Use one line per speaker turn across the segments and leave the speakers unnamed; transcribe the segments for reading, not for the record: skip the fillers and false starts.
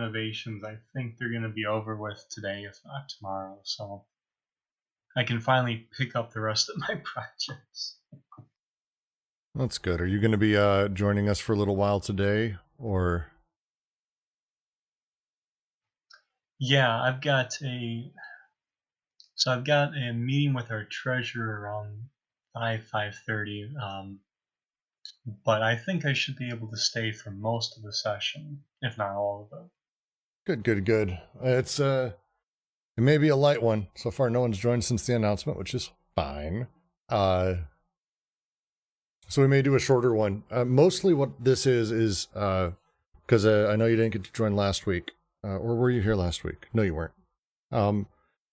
renovations, I think they're going to be over with today, if not tomorrow. So I can finally pick up the rest of my projects.
That's good. Are you going to be joining us for a little while today, or?
Yeah, I've got a meeting with our treasurer around 5:30. But I think I should be able to stay for most of the session, if not all of it.
Good. It may be a light one. So far, no one's joined since the announcement, which is fine. So we may do a shorter one. Mostly what this is because I know you didn't get to join last week. Or were you here last week? No, you weren't.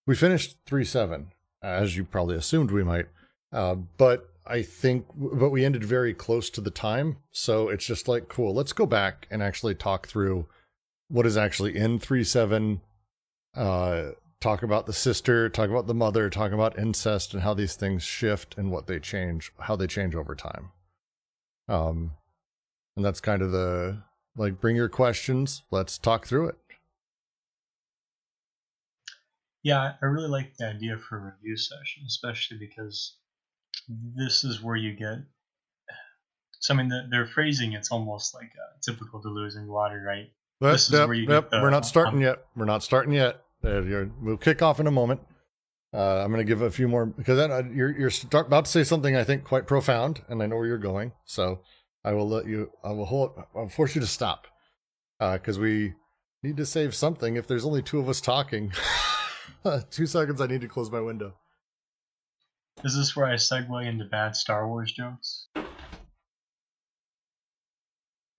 We finished 3-7, as you probably assumed we might. But we ended very close to the time. So it's just like, cool, let's go back and actually talk through what is actually in 3-7. Talk about the sister, talk about the mother, talk about incest and how these things shift and what they change, how they change over time. And that's kind of the, like, bring your questions. Let's talk through it.
Yeah, I really like the idea for a review session, especially because this is where you get. So I mean, their phrasing, it's almost like typical to losing water, right?
This is where you get the, we're not starting yet. We're not starting yet. We'll kick off in a moment. I'm going to give a few more, because then you're about to say something I think quite profound, and I know where you're going. So I will force you to stop, because we need to save something. If there's only two of us talking, 2 seconds. I need to close my window.
Is this where I segue into bad Star Wars jokes?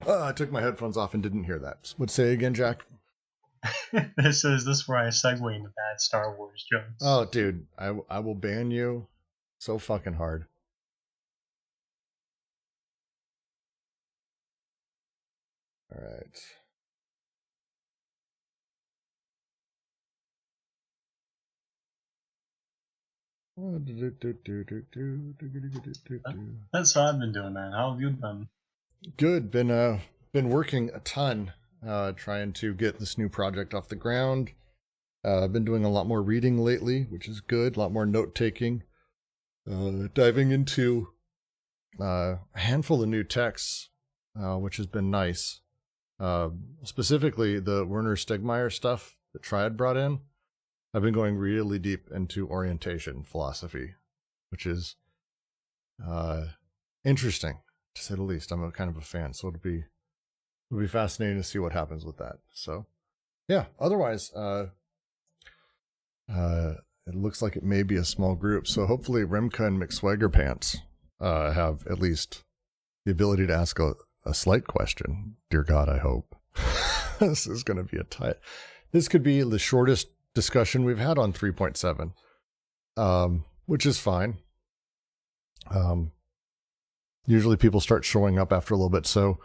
I took my headphones off and didn't hear that. Would say again, Jack?
This is where I segue into bad Star Wars jokes.
Oh, dude, I will ban you so fucking hard. All right.
That's what I've been doing, man. How have you been?
Good. Been working a ton, trying to get this new project off the ground. I've been doing a lot more reading lately, which is good. A lot more note taking. Diving into a handful of new texts, which has been nice. Specifically, the Werner Stegmaier stuff that Triad brought in. I've been going really deep into orientation philosophy, which is interesting, to say the least. I'm kind of a fan, so it'll be fascinating to see what happens with that. So, yeah. Otherwise, it looks like it may be a small group. So hopefully, Remka and McSwaggerpants have at least the ability to ask a slight question. Dear God, I hope. This is going to be this could be the shortest discussion we've had on 3.7, which is fine. Usually people start showing up after a little bit. So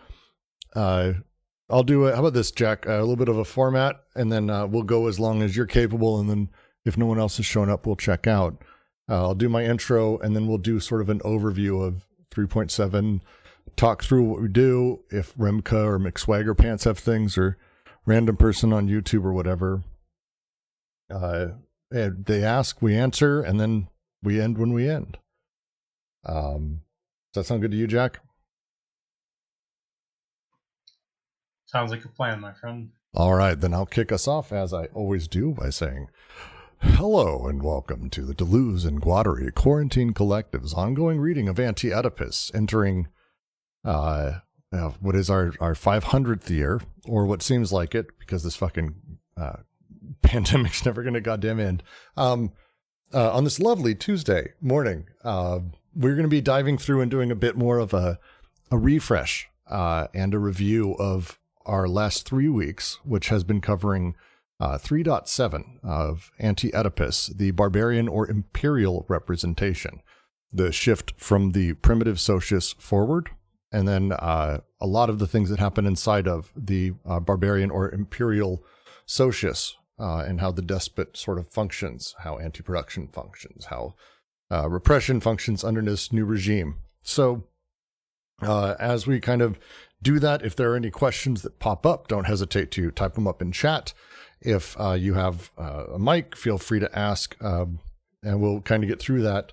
I'll do how about this, Jack? A little bit of a format, and then we'll go as long as you're capable. And then if no one else has shown up, we'll check out. I'll do my intro, and then we'll do sort of an overview of 3.7, talk through what we do, if Remka or McSwaggerpants have things, or random person on YouTube or whatever. They ask, we answer, and then we end when we end. Does that sound good to you, Jack?
Sounds like a plan, my friend. All
right, then I'll kick us off, as I always do, by saying, hello and welcome to the Deleuze and Guattari Quarantine Collective's ongoing reading of Anti-Oedipus, entering what is our 500th year, or what seems like it, because this fucking pandemic's never going to goddamn end. On this lovely Tuesday morning, we're going to be diving through and doing a bit more of a refresh and a review of our last 3 weeks, which has been covering 3.7 of Anti-Oedipus, the barbarian or imperial representation, the shift from the primitive socius forward, and then a lot of the things that happen inside of the barbarian or imperial socius, and how the despot sort of functions, how anti-production functions, how repression functions under this new regime. So as we kind of do that. If there are any questions that pop up, don't hesitate to type them up in chat. If you have a mic, feel free to ask, and we'll kind of get through that.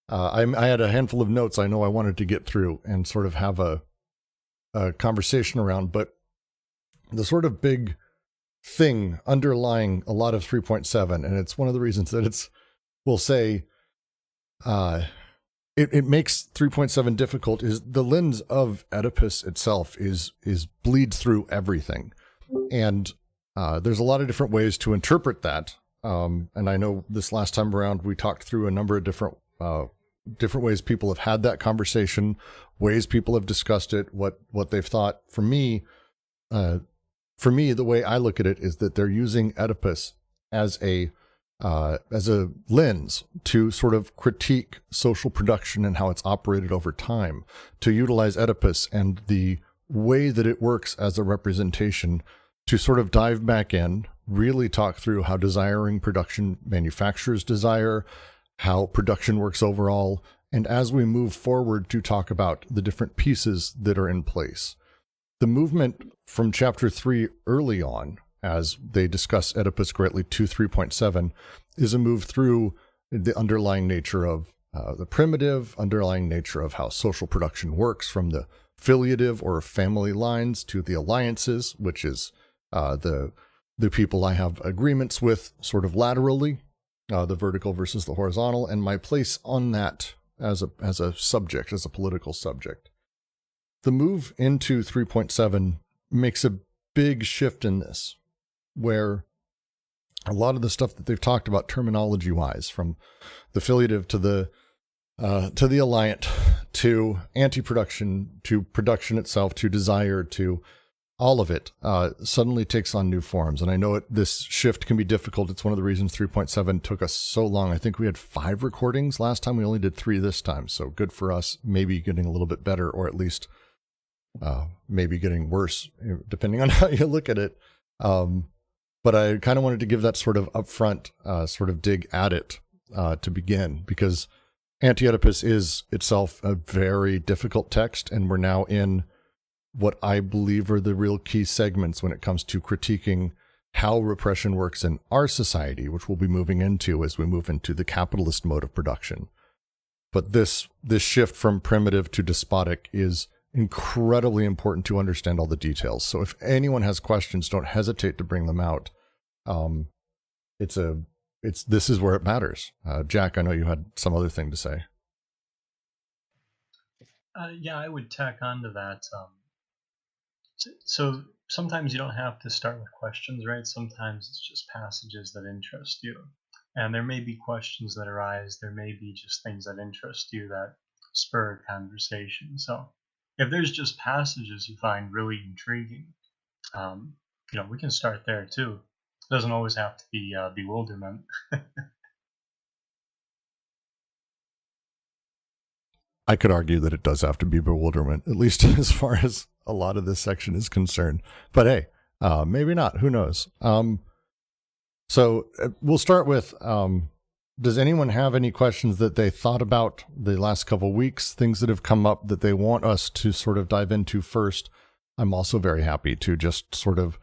I had a handful of notes I know I wanted to get through and sort of have a conversation around, but the sort of big thing underlying a lot of 3.7, and it's one of the reasons that we'll say, it makes 3.7 difficult, is the lens of Oedipus itself is bleeds through everything. And there's a lot of different ways to interpret that. And I know this last time around, we talked through a number of different ways people have had that conversation, ways people have discussed it, what they've thought. For me, the way I look at it is that they're using Oedipus as a lens to sort of critique social production and how it's operated over time, to utilize Oedipus and the way that it works as a representation to sort of dive back in, really talk through how desiring production manufacturers desire, how production works overall, and as we move forward to talk about the different pieces that are in place. The movement from chapter 3 early on, as they discuss Oedipus greatly to 3.7, is a move through the underlying nature of the primitive, underlying nature of how social production works, from the filiative or family lines to the alliances, which is the people I have agreements with sort of laterally, the vertical versus the horizontal, and my place on that as a subject, as a political subject. The move into 3.7 makes a big shift in this, where a lot of the stuff that they've talked about terminology-wise, from the filiative to the alliant, to anti-production, to production itself, to desire, to all of it, suddenly takes on new forms. And I know this shift can be difficult. It's one of the reasons 3.7 took us so long. I think we had 5 recordings last time. We only did 3 this time. So good for us, maybe getting a little bit better, or at least maybe getting worse, depending on how you look at it. But I kind of wanted to give that sort of upfront sort of dig at it to begin, because Anti-Oedipus is itself a very difficult text, and we're now in what I believe are the real key segments when it comes to critiquing how repression works in our society, which we'll be moving into as we move into the capitalist mode of production. But this shift from primitive to despotic is incredibly important to understand all the details. So if anyone has questions, don't hesitate to bring them out. This is where it matters. Jack, I know you had some other thing to say.
Yeah, I would tack on to that. So sometimes you don't have to start with questions, right? Sometimes it's just passages that interest you. And there may be questions that arise. There may be just things that interest you that spur a conversation. So if there's just passages you find really intriguing, we can start there too. It doesn't always have to be bewilderment.
I could argue that it does have to be bewilderment, at least as far as a lot of this section is concerned. But hey, maybe not. Who knows? So we'll start with, does anyone have any questions that they thought about the last couple of weeks, things that have come up that they want us to sort of dive into first? I'm also very happy to just sort of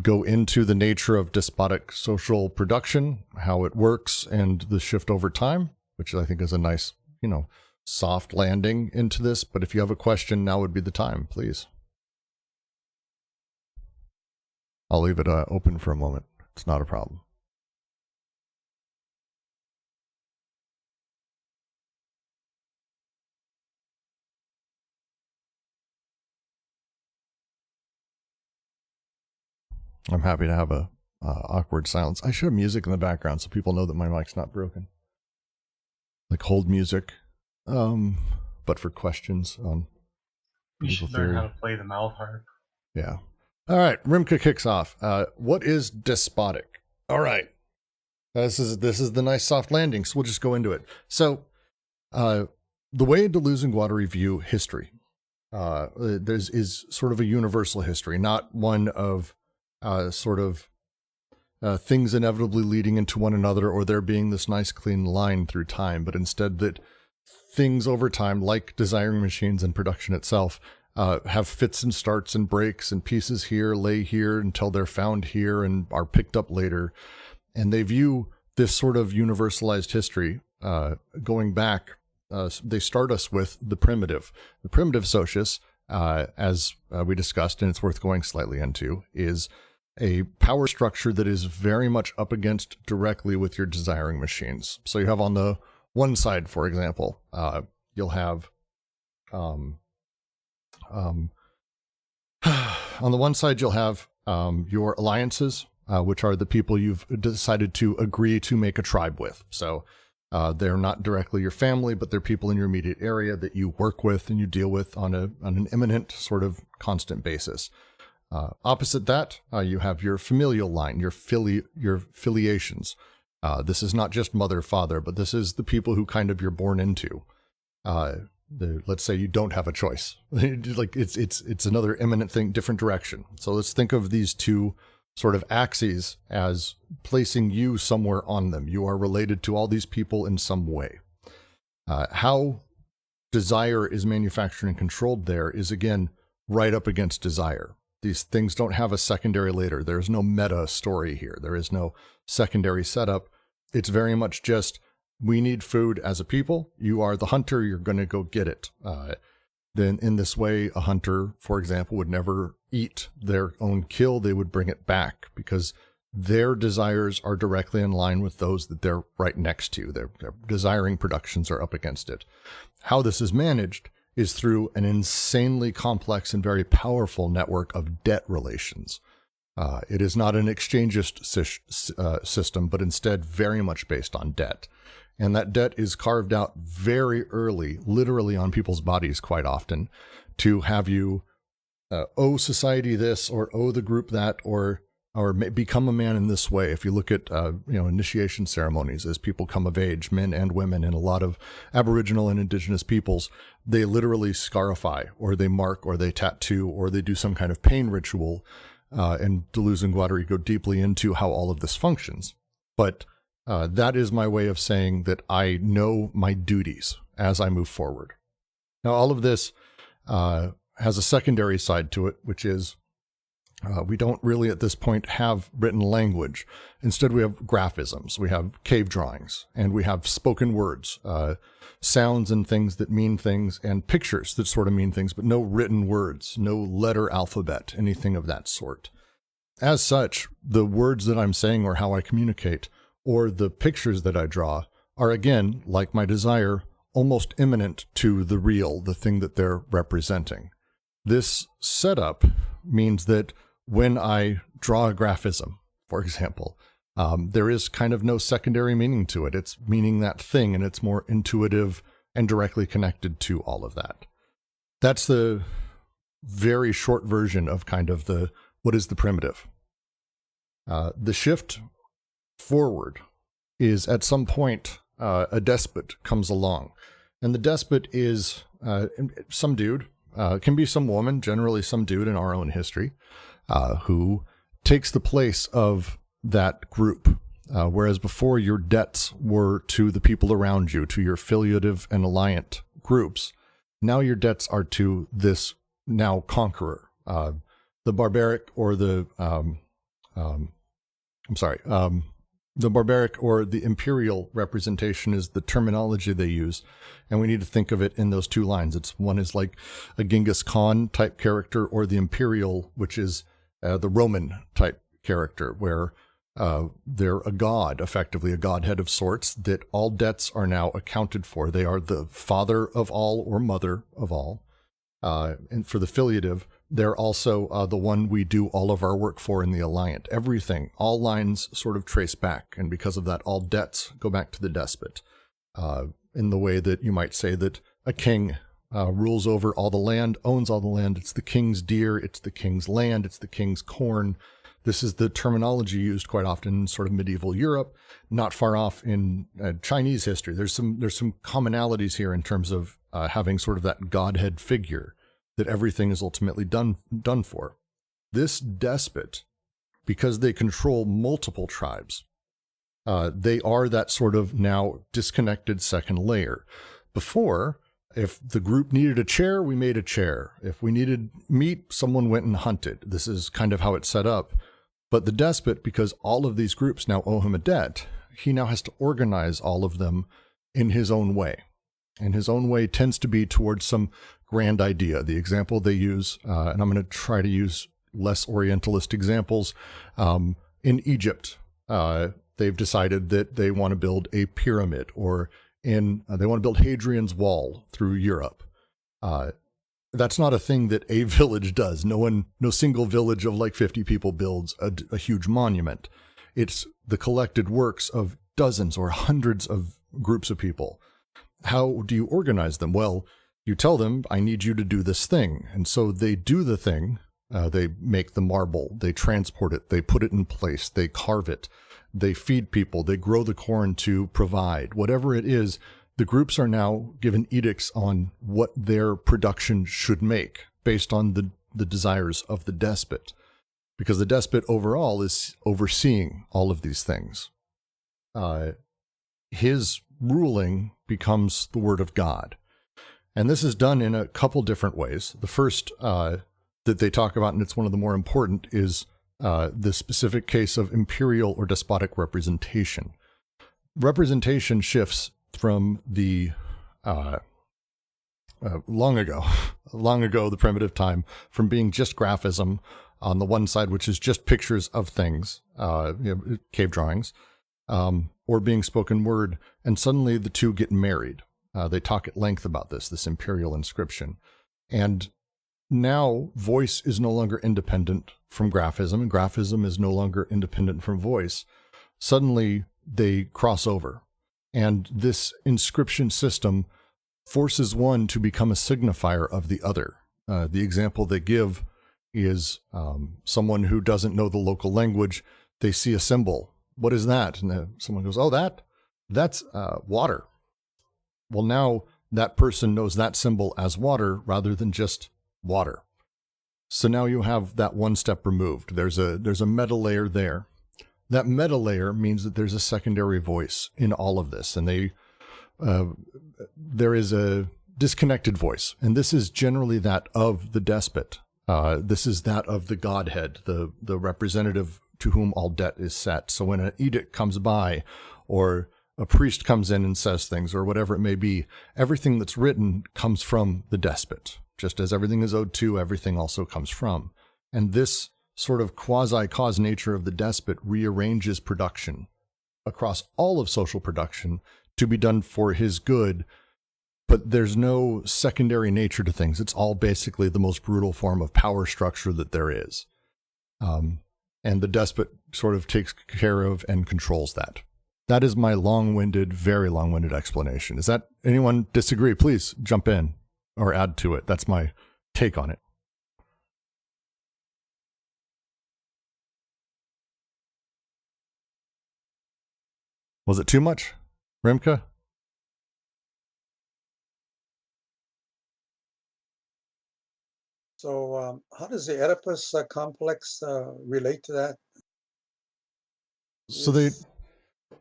go into the nature of despotic social production, how it works, and the shift over time, which I think is a nice, soft landing into this. But if you have a question, now would be the time, please. I'll leave it open for a moment. It's not a problem. I'm happy to have a awkward silence. I should have music in the background so people know that my mic's not broken. Like hold music, but for questions on
You should learn how to play the mouth harp.
Yeah. All right, Rimka kicks off. What is despotic? All right. This is the nice soft landing, so we'll just go into it. So, the way Deleuze and Guattari view history, is sort of a universal history, not one of things inevitably leading into one another, or there being this nice clean line through time, but instead that things over time, like desiring machines and production itself, have fits and starts and breaks and pieces here, lay here until they're found here and are picked up later. And they view this sort of universalized history going back. They start us with the primitive. The primitive socius, as we discussed, and it's worth going slightly into, is a power structure that is very much up against directly with your desiring machines. So you have on the one side, for example, you'll have on the one side you'll have your alliances, which are the people you've decided to agree to make a tribe with. So they're not directly your family, but they're people in your immediate area that you work with and you deal with on an imminent sort of constant basis. Opposite that, you have your familial line, your filiations. This is not just mother, father, but this is the people who kind of you're born into. Let's say you don't have a choice. Like it's another imminent thing, different direction. So let's think of these two sort of axes as placing you somewhere on them. You are related to all these people in some way. How desire is manufactured and controlled there is, again, right up against desire. These things don't have a secondary later. There is no meta story here. There is no secondary setup. It's very much just, we need food as a people. You are the hunter. You're going to go get it. Then in this way, a hunter, for example, would never eat their own kill. They would bring it back because their desires are directly in line with those that they're right next to. Their desiring productions are up against it. How this is managed is through an insanely complex and very powerful network of debt relations. It is not an exchangist system, but instead very much based on debt. And that debt is carved out very early, literally on people's bodies quite often, to have you owe society this, or owe the group that, or become a man in this way. If you look at initiation ceremonies as people come of age, men and women, in a lot of Aboriginal and Indigenous peoples, they literally scarify, or they mark, or they tattoo, or they do some kind of pain ritual. And Deleuze and Guattari go deeply into how all of this functions. But that is my way of saying that I know my duties as I move forward. Now, all of this has a secondary side to it, which is we don't really at this point have written language. Instead, we have graphisms, we have cave drawings, and we have spoken words, sounds and things that mean things, and pictures that sort of mean things, but no written words, no letter alphabet, anything of that sort. As such, the words that I'm saying or how I communicate, or the pictures that I draw, are again, like my desire, almost imminent to the real, the thing that they're representing. This setup means that when I draw a graphism, for example, there is kind of no secondary meaning to it. It's meaning that thing, and it's more intuitive and directly connected to all of that. That's the very short version of kind of what is the primitive. The shift forward is at some point a despot comes along, and the despot is some dude, can be some woman, generally some dude in our own history, who takes the place of that group. Whereas before your debts were to the people around you, to your filiative and alliant groups, now your debts are to this now conqueror. The barbaric or the barbaric or the imperial representation is the terminology they use, and we need to think of it in those two lines. One is like a Genghis Khan type character, or the imperial, which is the Roman type character, where they're a god, effectively a godhead of sorts, that all debts are now accounted for. They are the father of all or mother of all. And for the filiative, they're also the one we do all of our work for in the alliant. Everything, all lines sort of trace back, and because of that, all debts go back to the despot. In the way that you might say that a king rules over all the land, owns all the land. It's the king's deer, it's the king's land, it's the king's corn. This is the terminology used quite often in sort of medieval Europe, not far off in Chinese history. There's some commonalities here in terms of having sort of that godhead figure that everything is ultimately done for. This despot, because they control multiple tribes, they are that sort of now disconnected second layer. Before, If the group needed a chair, we made a chair. If we needed meat, someone went and hunted. This is kind of how it's set up. But the despot, because all of these groups now owe him a debt, he now has to organize all of them in his own way. And his own way tends to be towards some grand idea. The example they use, and I'm going to try to use less Orientalist examples, in Egypt, they've decided that they want to build a pyramid, or they want to build Hadrian's Wall through Europe. That's not a thing that a village does. No single village of like 50 people builds a huge monument. It's the collected works of dozens or hundreds of groups of people. How do you organize them? Well, you tell them, I need you to do this thing. And so they do the thing. They make the marble, they transport it, they put it in place, they carve it, they feed people, they grow the corn to provide. Whatever it is, the groups are now given edicts on what their production should make based on the desires of the despot. Because the despot overall is overseeing all of these things. His ruling becomes the word of God. And this is done in a couple different ways. The first that they talk about, and it's one of the more important, is the specific case of imperial or despotic representation. Representation shifts from the long ago, the primitive time, from being just graphism on the one side, which is just pictures of things, cave drawings, or being spoken word, and suddenly the two get married. They talk at length about this imperial inscription. And now voice is no longer independent from graphism, and graphism is no longer independent from voice. Suddenly they cross over. And this inscription system forces one to become a signifier of the other. The example they give is someone who doesn't know the local language. They see a symbol. What is that? And someone goes, oh, that's water. Well, now that person knows that symbol as water rather than just water. So now you have that one step removed. There's a meta layer there. That meta layer means that there's a secondary voice in all of this, and there is a disconnected voice, and this is generally that of the despot. This is that of the Godhead, the representative to whom all debt is set. So when an edict comes by, or a priest comes in and says things, or whatever it may be, everything that's written comes from the despot. Just as everything is owed to, everything also comes from. And this sort of quasi-cause nature of the despot rearranges production across all of social production to be done for his good, but there's no secondary nature to things. It's all basically the most brutal form of power structure that there is. And the despot sort of takes care of and controls that. That is my very long-winded explanation. Is that anyone disagree? Please jump in or add to it. That's my take on it. Was it too much, Remke?
So how does the Oedipus complex relate to that?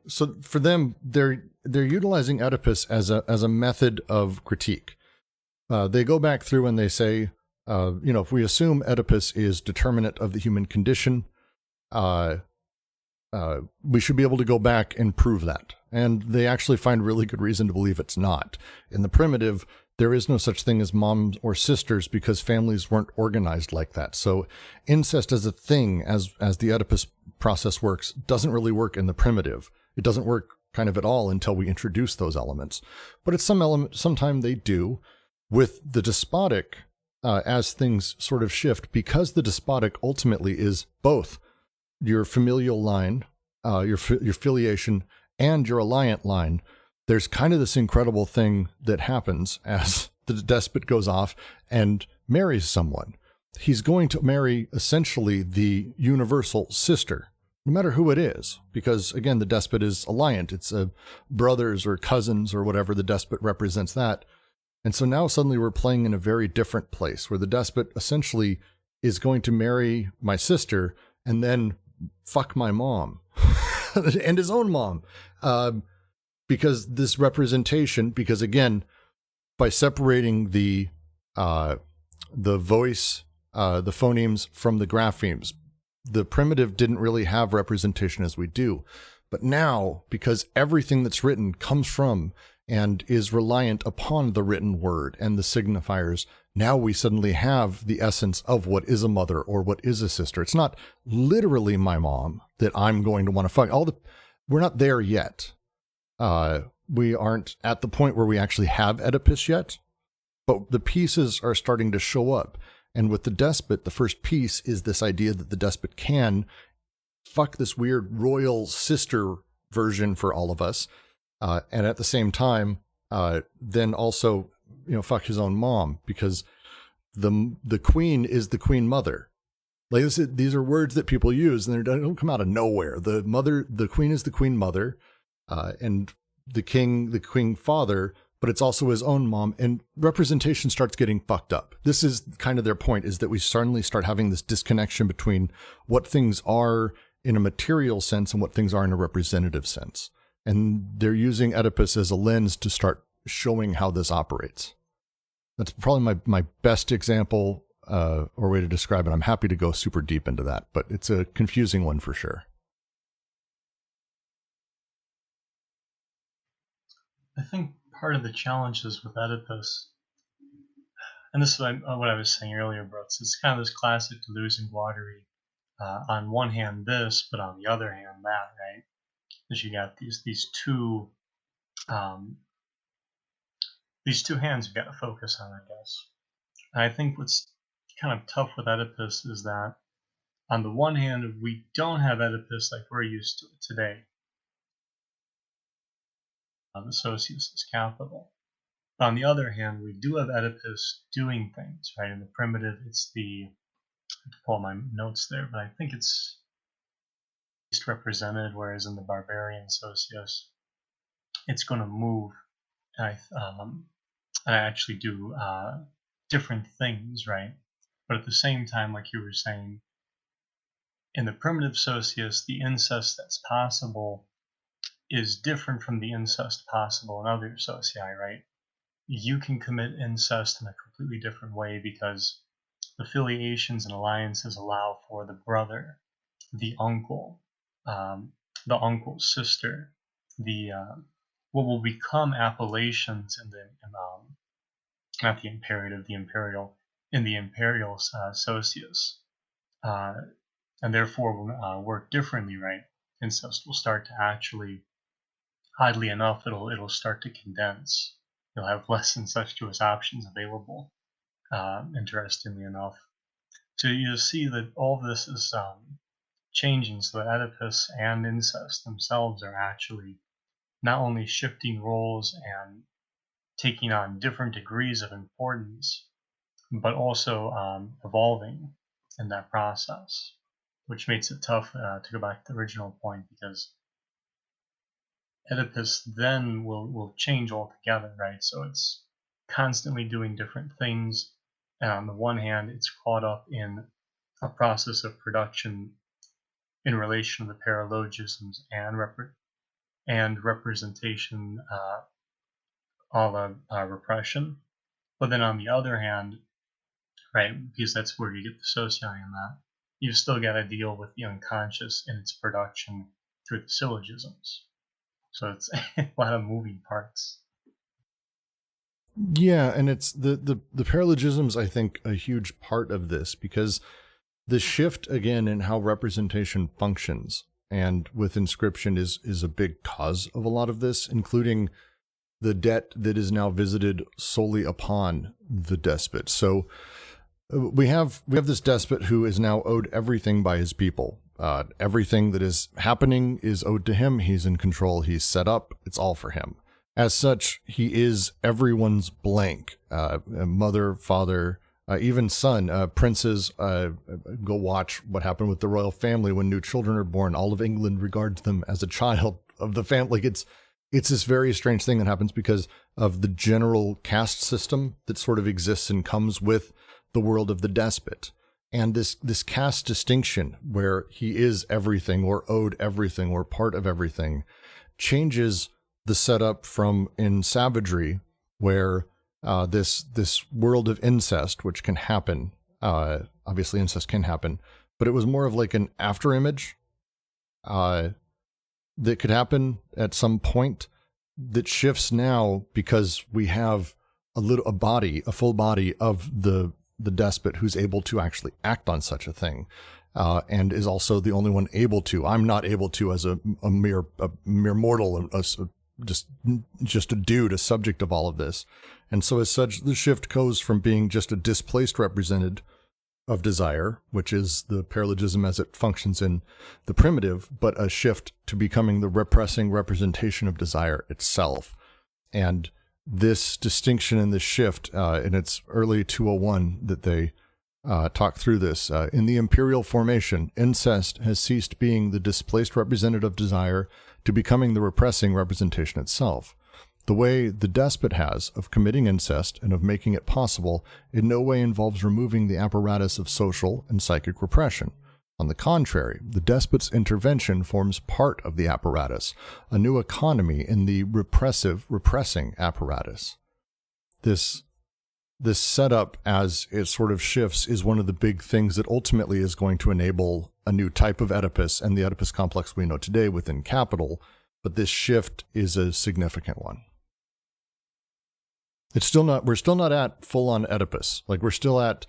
So for them, they're utilizing Oedipus as a method of critique. They go back through and they say, if we assume Oedipus is determinate of the human condition, we should be able to go back and prove that. And they actually find really good reason to believe it's not. In the primitive, there is no such thing as moms or sisters because families weren't organized like that. So incest as a thing, as the Oedipus process works, doesn't really work in the primitive. It doesn't work kind of at all until we introduce those elements. But it's sometime they do. With the despotic, as things sort of shift, because the despotic ultimately is both your familial line, your filiation, and your alliant line, there's kind of this incredible thing that happens as the despot goes off and marries someone. He's going to marry essentially the universal sister, no matter who it is, because again, the despot is alliant. It's brothers or cousins or whatever. The despot represents that. And so now suddenly we're playing in a very different place where the despot essentially is going to marry my sister and then fuck my mom and his own mom. Because this representation, because again, by separating the voice, the phonemes from the graphemes. The primitive didn't really have representation as we do. But now, because everything that's written comes from and is reliant upon the written word and the signifiers, now we suddenly have the essence of what is a mother or what is a sister. It's not literally my mom that I'm going to want to fuck. We're not there yet. We aren't at the point where we actually have Oedipus yet, but the pieces are starting to show up. And with the despot, the first piece is this idea that the despot can fuck this weird royal sister version for all of us. And at the same time, then also, fuck his own mom, because the queen is the queen mother. Like these are words that people use and they don't come out of nowhere. The queen is the queen mother, and the king, the queen father, but it's also his own mom, and representation starts getting fucked up. This is kind of their point, is that we suddenly start having this disconnection between what things are in a material sense and what things are in a representative sense. And they're using Oedipus as a lens to start showing how this operates. That's probably my best example or way to describe it. I'm happy to go super deep into that, but it's a confusing one for sure.
I think part of the challenges with Oedipus, and this is what I was saying earlier, Brooks, it's kind of this classic losing lottery. On one hand this, but on the other hand that, right? Because you got these two hands you got to focus on, I guess. And I think what's kind of tough with Oedipus is that on the one hand, we don't have Oedipus like we're used to today. The Socius is capital. But on the other hand, we do have Oedipus doing things, right? In the primitive, it's I have to pull my notes there, but I think it's least represented, whereas in the barbarian Socius, it's going to move and I actually do different things, right? But at the same time, like you were saying, in the primitive Socius, the incest that's possible is different from the incest possible in other socii, right? You can commit incest in a completely different way because affiliations and alliances allow for the brother, the uncle's sister, what will become appellations in not the imperative, the imperial, in the imperial Socius, and therefore will work differently, right? Incest will start to actually, oddly enough, it'll start to condense. You'll have less incestuous options available, interestingly enough. So you see that all this is changing, so that Oedipus and incest themselves are actually not only shifting roles and taking on different degrees of importance, but also evolving in that process, which makes it tough to go back to the original point, because Oedipus then will change altogether, right? So it's constantly doing different things, and on the one hand, it's caught up in a process of production in relation to the paralogisms and representation repression. But then on the other hand, right, because that's where you get the socii in that, you've still got to deal with the unconscious in its production through the syllogisms. So it's a lot of moving parts.
Yeah, and it's the paralogisms, I think, a huge part of this, because the shift again in how representation functions and with inscription is a big cause of a lot of this, including the debt that is now visited solely upon the despot. So we have this despot who is now owed everything by his people. Everything that is happening is owed to him. He's in control. He's set up. It's all for him. As such, he is everyone's blank. Mother, father, even son. Princes, go watch what happened with the royal family when new children are born. All of England regards them as a child of the family. Like it's this very strange thing that happens because of the general caste system that sort of exists and comes with the world of the despot. And this caste distinction where he is everything or owed everything or part of everything changes the setup from in savagery, where this world of incest, which can happen. Obviously, incest can happen, but it was more of like an after image that could happen at some point that shifts now because we have a full body of the despot who's able to actually act on such a thing, and is also the only one able to. I'm not able to as a mere mortal, just a dude, a subject of all of this. And so as such, the shift goes from being just a displaced represented of desire, which is the paralegism as it functions in the primitive, but a shift to becoming the repressing representation of desire itself. And this distinction and this shift, in its early 201 that they talk through this, in the imperial formation, incest has ceased being the displaced representative of desire to becoming the repressing representation itself. The way the despot has of committing incest and of making it possible in no way involves removing the apparatus of social and psychic repression. On the contrary, the despot's intervention forms part of the apparatus, a new economy in the repressing apparatus. This setup, as it sort of shifts, is one of the big things that ultimately is going to enable a new type of Oedipus and the Oedipus complex we know today within Capital, but this shift is a significant one. We're still not at full-on Oedipus. Like, we're still at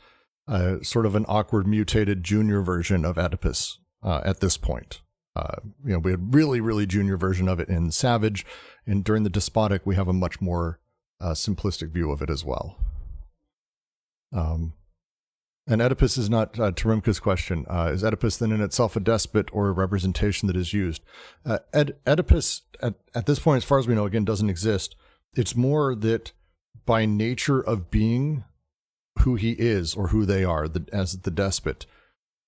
sort of an awkward, mutated junior version of Oedipus at this point. We had really junior version of it in Savage, and during the Despotic, we have a much more simplistic view of it as well. And Oedipus is not, to Rimka's question, is Oedipus then in itself a despot or a representation that is used? Oedipus, at this point, as far as we know, again, doesn't exist. It's more that by nature of being who he is or who they are as the despot,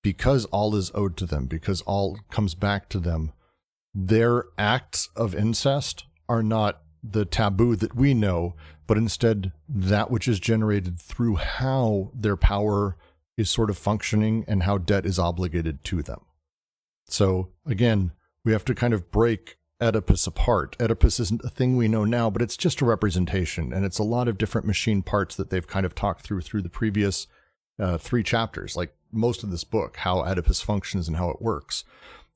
because all is owed to them, because all comes back to them, their acts of incest are not the taboo that we know, but instead that which is generated through how their power is sort of functioning and how debt is obligated to them. So again, we have to kind of break Oedipus apart. Oedipus isn't a thing we know now, but it's just a representation, and it's a lot of different machine parts that they've kind of talked through the previous 3 chapters, like most of this book, how Oedipus functions and how it works.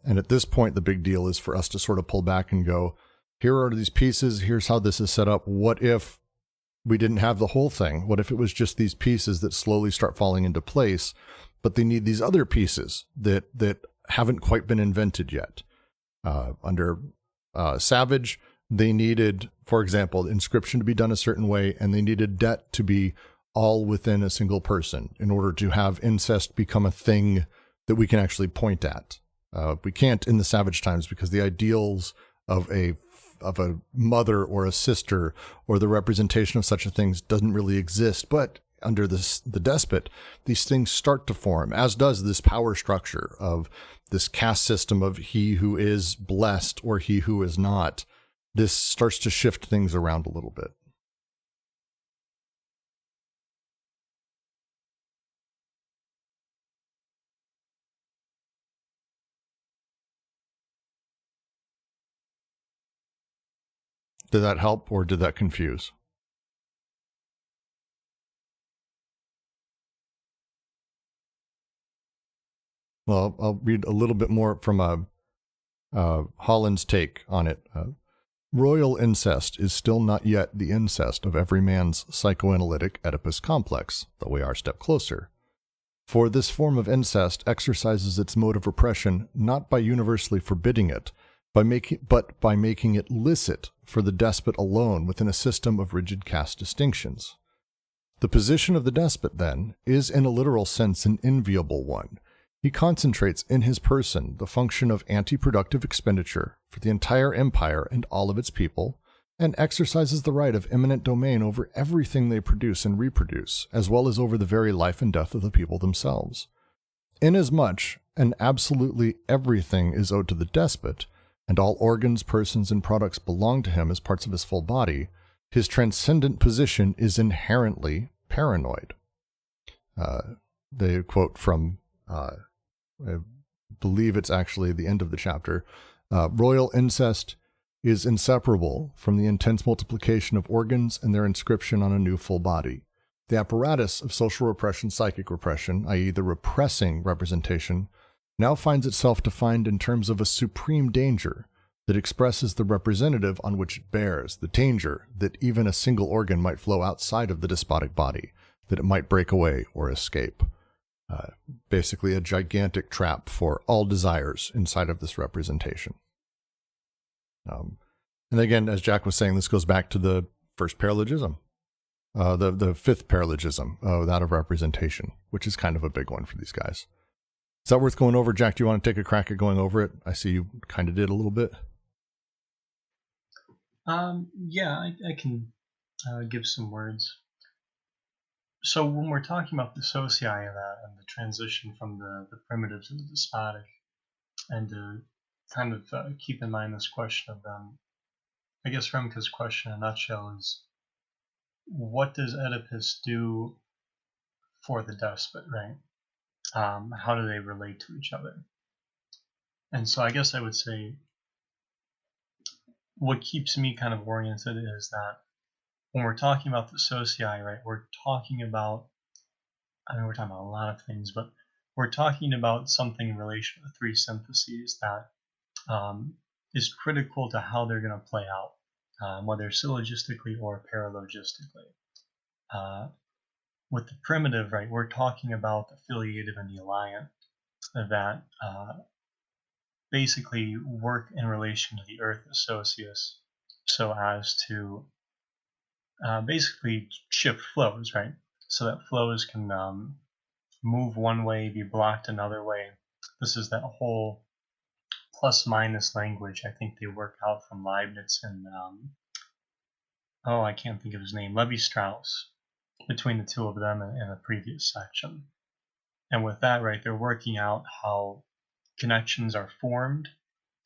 And at this point, the big deal is for us to sort of pull back and go, here are these pieces, here's how this is set up. What if we didn't have the whole thing? What if it was just these pieces that slowly start falling into place, but they need these other pieces that haven't quite been invented yet? Under Savage, they needed, for example, inscription to be done a certain way, and they needed debt to be all within a single person in order to have incest become a thing that we can actually point at. We can't in the Savage times because the ideals of a mother or a sister or the representation of such a thing doesn't really exist. But under the despot, these things start to form, as does this power structure of this caste system of he who is blessed or he who is not. This starts to shift things around a little bit. Did that help or did that confuse? Well, I'll read a little bit more from Holland's take on it. Royal incest is still not yet the incest of every man's psychoanalytic Oedipus complex, though we are a step closer. For this form of incest exercises its mode of repression not by universally forbidding it, but by making it licit for the despot alone within a system of rigid caste distinctions. The position of the despot, then, is in a literal sense an enviable one. He concentrates in his person the function of anti-productive expenditure for the entire empire and all of its people, and exercises the right of eminent domain over everything they produce and reproduce, as well as over the very life and death of the people themselves. Inasmuch, and absolutely everything is owed to the despot, and all organs, persons, and products belong to him as parts of his full body, his transcendent position is inherently paranoid. They quote from, I believe it's actually the end of the chapter, royal incest is inseparable from the intense multiplication of organs and their inscription on a new full body. The apparatus of social repression, psychic repression, i.e., the repressing representation, now finds itself defined in terms of a supreme danger that expresses the representative on which it bears, the danger that even a single organ might flow outside of the despotic body, that it might break away or escape. Basically a gigantic trap for all desires inside of this representation. And again, as Jack was saying, this goes back to the first paralogism, the fifth paralogism, that of representation, which is kind of a big one for these guys. Is that worth going over? Jack, do you want to take a crack at going over it? I see you kind of did a little bit.
Yeah, I can give some words. So when we're talking about the socii of that and the transition from the primitive to the despotic, and to kind of keep in mind this question of I guess Remke's question in a nutshell is, what does Oedipus do for the despot, right? How do they relate to each other? And so I guess I would say what keeps me kind of oriented is that when we're talking about the socii, right, we're talking about, I mean, we're talking about a lot of things, but we're talking about something in relation to the three syntheses that is critical to how they're going to play out, whether syllogistically or paralogistically. With the primitive, right, we're talking about the affiliative and the alliant that basically work in relation to the earth associus so as to basically shift flows, right? So that flows can move one way, be blocked another way. This is that whole plus minus language I think they work out from Leibniz and I can't think of his name, Levi-Strauss, between the two of them in a previous section. And with that, right, they're working out how connections are formed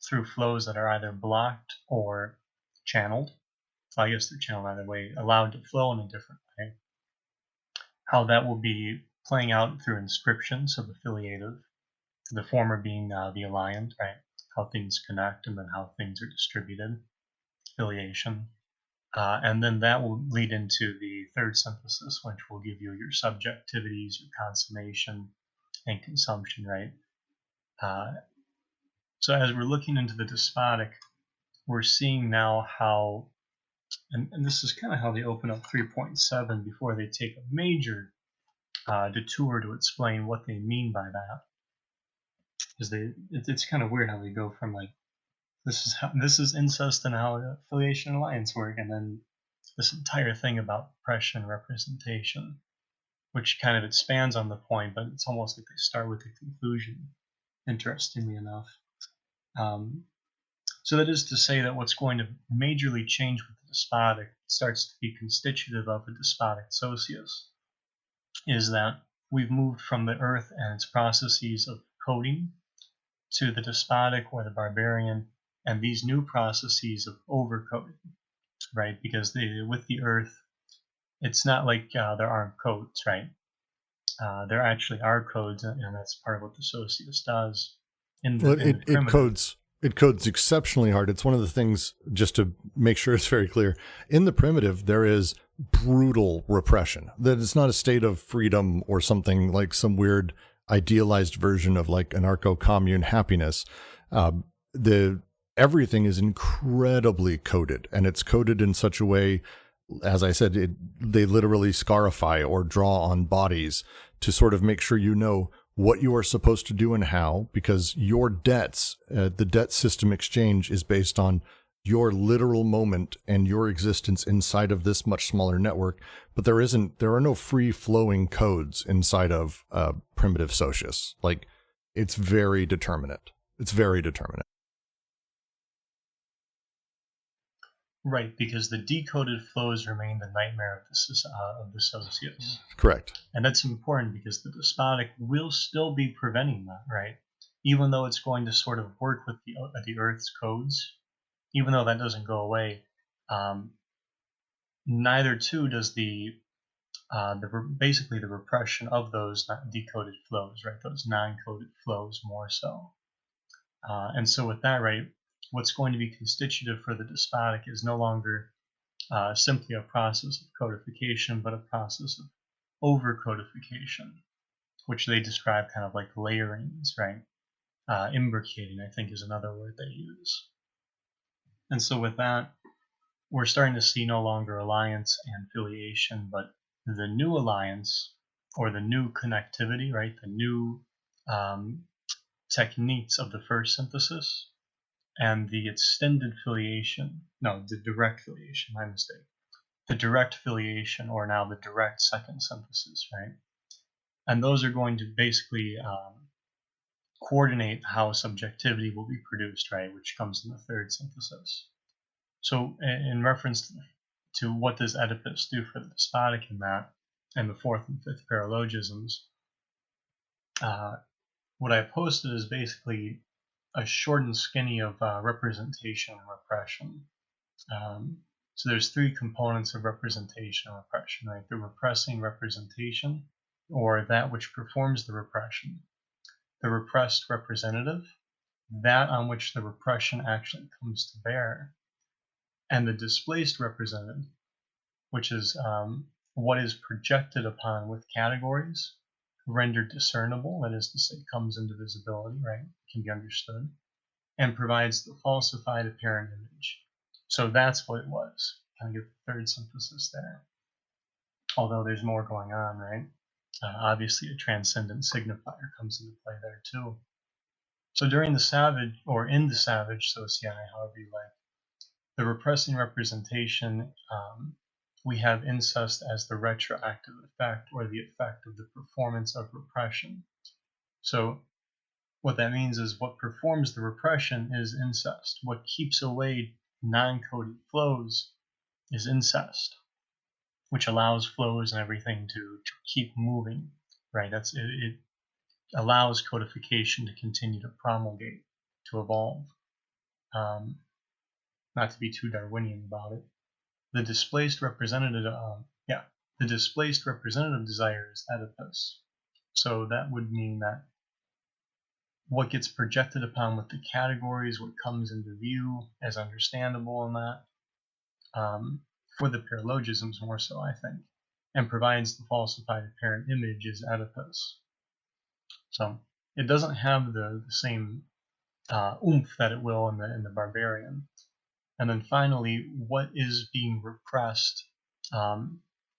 through flows that are either blocked or channeled. So I guess they're channeled either way, allowed to flow in a different way. How that will be playing out through inscription, so the affiliative, the former being the alliant, right? How things connect and then how things are distributed, affiliation. And then that will lead into the third synthesis, which will give you your subjectivities, your consummation, and consumption, right? So as we're looking into the despotic, we're seeing now how, and this is kind of how they open up 3.7 before they take a major detour to explain what they mean by that. Because it's kind of weird how they go from like, this is incest and how affiliation and alliance work, and then this entire thing about repression and representation, which kind of expands on the point, but it's almost like they start with the conclusion, interestingly enough. So that is to say that what's going to majorly change with the despotic starts to be constitutive of a despotic socius is that we've moved from the earth and its processes of coding to the despotic or the barbarian and these new processes of overcoding, right? Because with the earth, it's not like there aren't codes, right? There actually are codes, and that's part of what the socius does in the primitive.
It codes exceptionally hard. It's one of the things, just to make sure it's very clear, in the primitive, there is brutal repression. That it's not a state of freedom or something like some weird idealized version of like anarcho-commune happiness. Everything is incredibly coded, and it's coded in such a way, as I said, they literally scarify or draw on bodies to sort of make sure you know what you are supposed to do and how, because your debts, the debt system exchange is based on your literal moment and your existence inside of this much smaller network. But there are no free flowing codes inside of primitive socius. Like, it's very determinate. It's very determinate.
Right, because the decoded flows remain the nightmare of the socius.
Correct.
And that's important because the despotic will still be preventing that, right? Even though it's going to sort of work with the Earth's codes, even though that doesn't go away, neither too does basically the repression of those decoded flows, right? Those non-coded flows more so. And so with that, right, what's going to be constitutive for the despotic is no longer simply a process of codification, but a process of over-codification, which they describe kind of like layerings, right? Imbricating, I think, is another word they use. And so with that, we're starting to see no longer alliance and filiation, but the new alliance or the new connectivity, right? The new techniques of the first synthesis and the extended filiation, no, the direct filiation, my mistake. The direct filiation, or now the direct second synthesis, right? And those are going to basically coordinate how subjectivity will be produced, right? Which comes in the third synthesis. So in reference to what does Oedipus do for the despotic in that, and the fourth and fifth paralogisms, what I posted is basically a short and skinny of representation and repression. So there's three components of representation and repression, right? The repressing representation, or that which performs the repression. The repressed representative, that on which the repression actually comes to bear. And the displaced representative, which is what is projected upon with categories, rendered discernible, that is to say, comes into visibility, right? Can be understood, and provides the falsified apparent image. So that's what it was. Kind of get the third synthesis there. Although there's more going on, right? Obviously, a transcendent signifier comes into play there too. So during the savage, or in the savage sociai, however you like, the repressing representation, we have incest as the retroactive effect, or the effect of the performance of repression. So what that means is what performs the repression is incest. What keeps away non-coded flows is incest, which allows flows and everything to keep moving, right? It allows codification to continue to promulgate, to evolve. Not to be too Darwinian about it. The displaced representative, the displaced representative desire is Oedipus. So that would mean that what gets projected upon with the categories, what comes into view as understandable in that, for the paralogisms more so, I think, and provides the falsified apparent image is Oedipus. So it doesn't have the same oomph that it will in the barbarian. And then finally, what is being repressed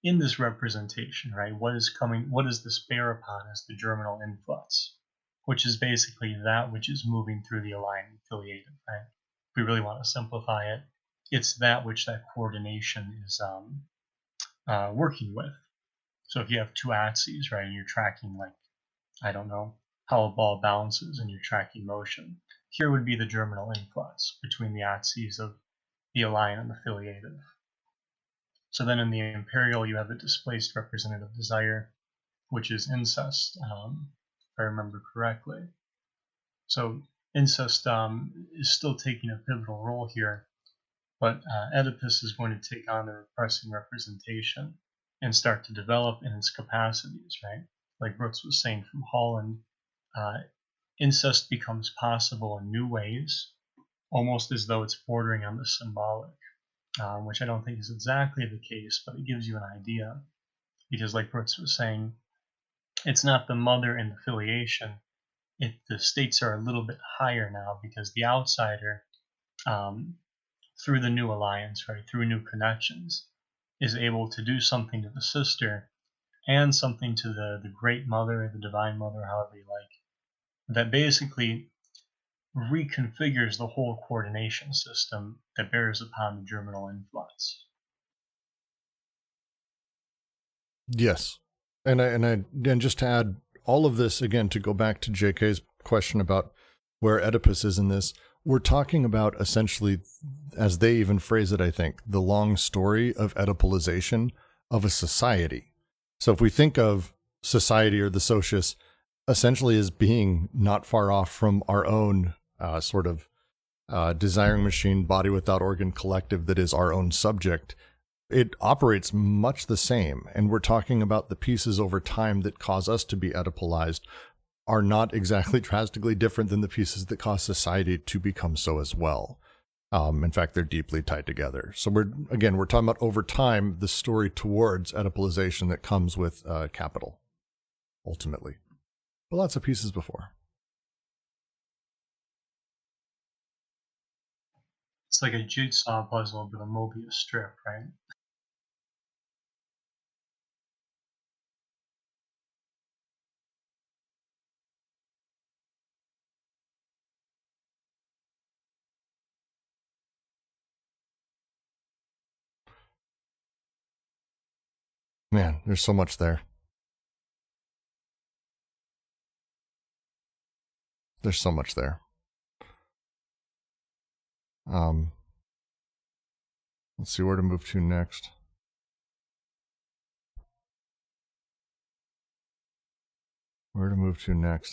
in this representation, right? What does this bear upon as the germinal influx, which is basically that which is moving through the aligned and affiliated, right? If we really want to simplify it, it's that which that coordination is working with. So if you have two axes, right, and you're tracking, like, I don't know, how a ball bounces and you're tracking motion, here would be the germinal influx between the axes of the align and affiliative. So then in the imperial, you have the displaced representative desire, which is incest, if I remember correctly. So incest is still taking a pivotal role here, but Oedipus is going to take on the repressing representation and start to develop in its capacities, right? Like Brooks was saying from Holland, incest becomes possible in new ways, almost as though it's bordering on the symbolic, which I don't think is exactly the case, but it gives you an idea. Because like Brooks was saying, it's not the mother and the filiation. The stakes are a little bit higher now because the outsider, through the new alliance, right, through new connections, is able to do something to the sister and something to the great mother, the divine mother, however you like, that basically reconfigures the whole coordination system that bears upon the germinal influx.
Yes. And just to add all of this again, to go back to JK's question about where Oedipus is in this, we're talking about essentially, as they even phrase it, I think, the long story of Oedipalization of a society. So if we think of society or the socius essentially as being not far off from our own sort of desiring machine, body without organ collective that is our own subject, it operates much the same. And we're talking about the pieces over time that cause us to be Oedipalized are not exactly drastically different than the pieces that cause society to become so as well. In fact, they're deeply tied together. So we're talking about over time, the story towards Oedipalization that comes with capital, ultimately. But lots of pieces before.
It's like a jigsaw puzzle, but a Mobius strip, right?
Man, there's so much there. There's so much there. Let's see where to move to next.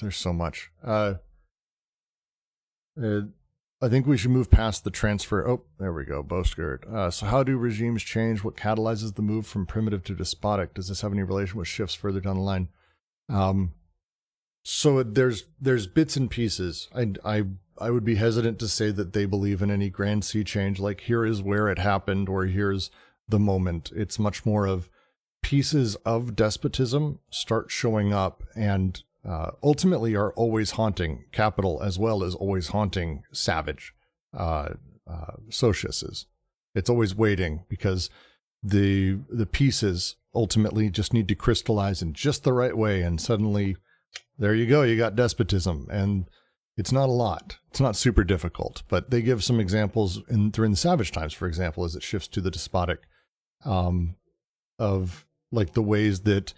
There's so much. I think we should move past the transfer. Oh, there we go. Boskert. So how do regimes change? What catalyzes the move from primitive to despotic? Does this have any relation with shifts further down the line? So there's bits and pieces. I would be hesitant to say that they believe in any grand sea change, like here is where it happened or here's the moment. It's much more of pieces of despotism start showing up and ultimately are always haunting capital as well as always haunting savage sociuses. It's always waiting because the pieces ultimately just need to crystallize in just the right way, and suddenly there you go, you got despotism. And it's not a lot. It's not super difficult, but they give some examples during the savage times, for example, as it shifts to the despotic, of like the ways that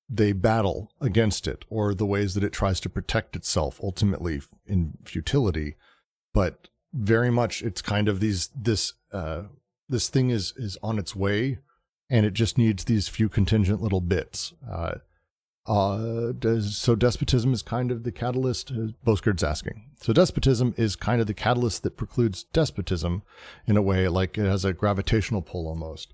they battle against it or the ways that it tries to protect itself, ultimately in futility. But very much it's kind of this thing is on its way, and it just needs these few contingent little bits. So despotism is kind of the catalyst, Boskert's asking. So despotism is kind of the catalyst that precludes despotism in a way, like it has a gravitational pull almost.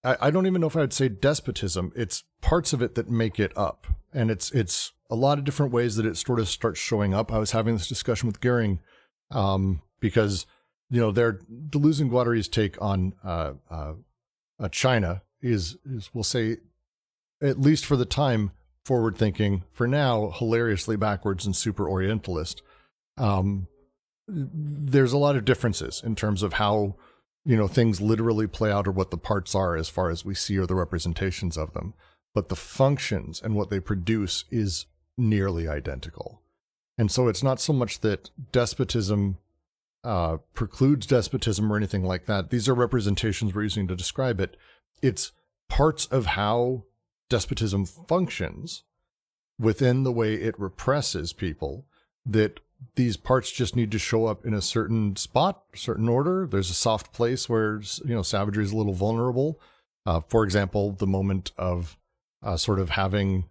I don't even know if I would say despotism. It's parts of it that make it up. And it's a lot of different ways that it sort of starts showing up. I was having this discussion with Goering, because, their Deleuze and Guattari's take on China is we'll say, at least for the time, forward thinking, for now, hilariously backwards and super Orientalist. There's a lot of differences in terms of how, things literally play out or what the parts are as far as we see or the representations of them. But the functions and what they produce is nearly identical. And so it's not so much that despotism precludes despotism or anything like that. These are representations we're using to describe it. It's parts of how despotism functions within the way it represses people, that these parts just need to show up in a certain spot, certain order. There's a soft place where, savagery is a little vulnerable. For example, the moment of sort of having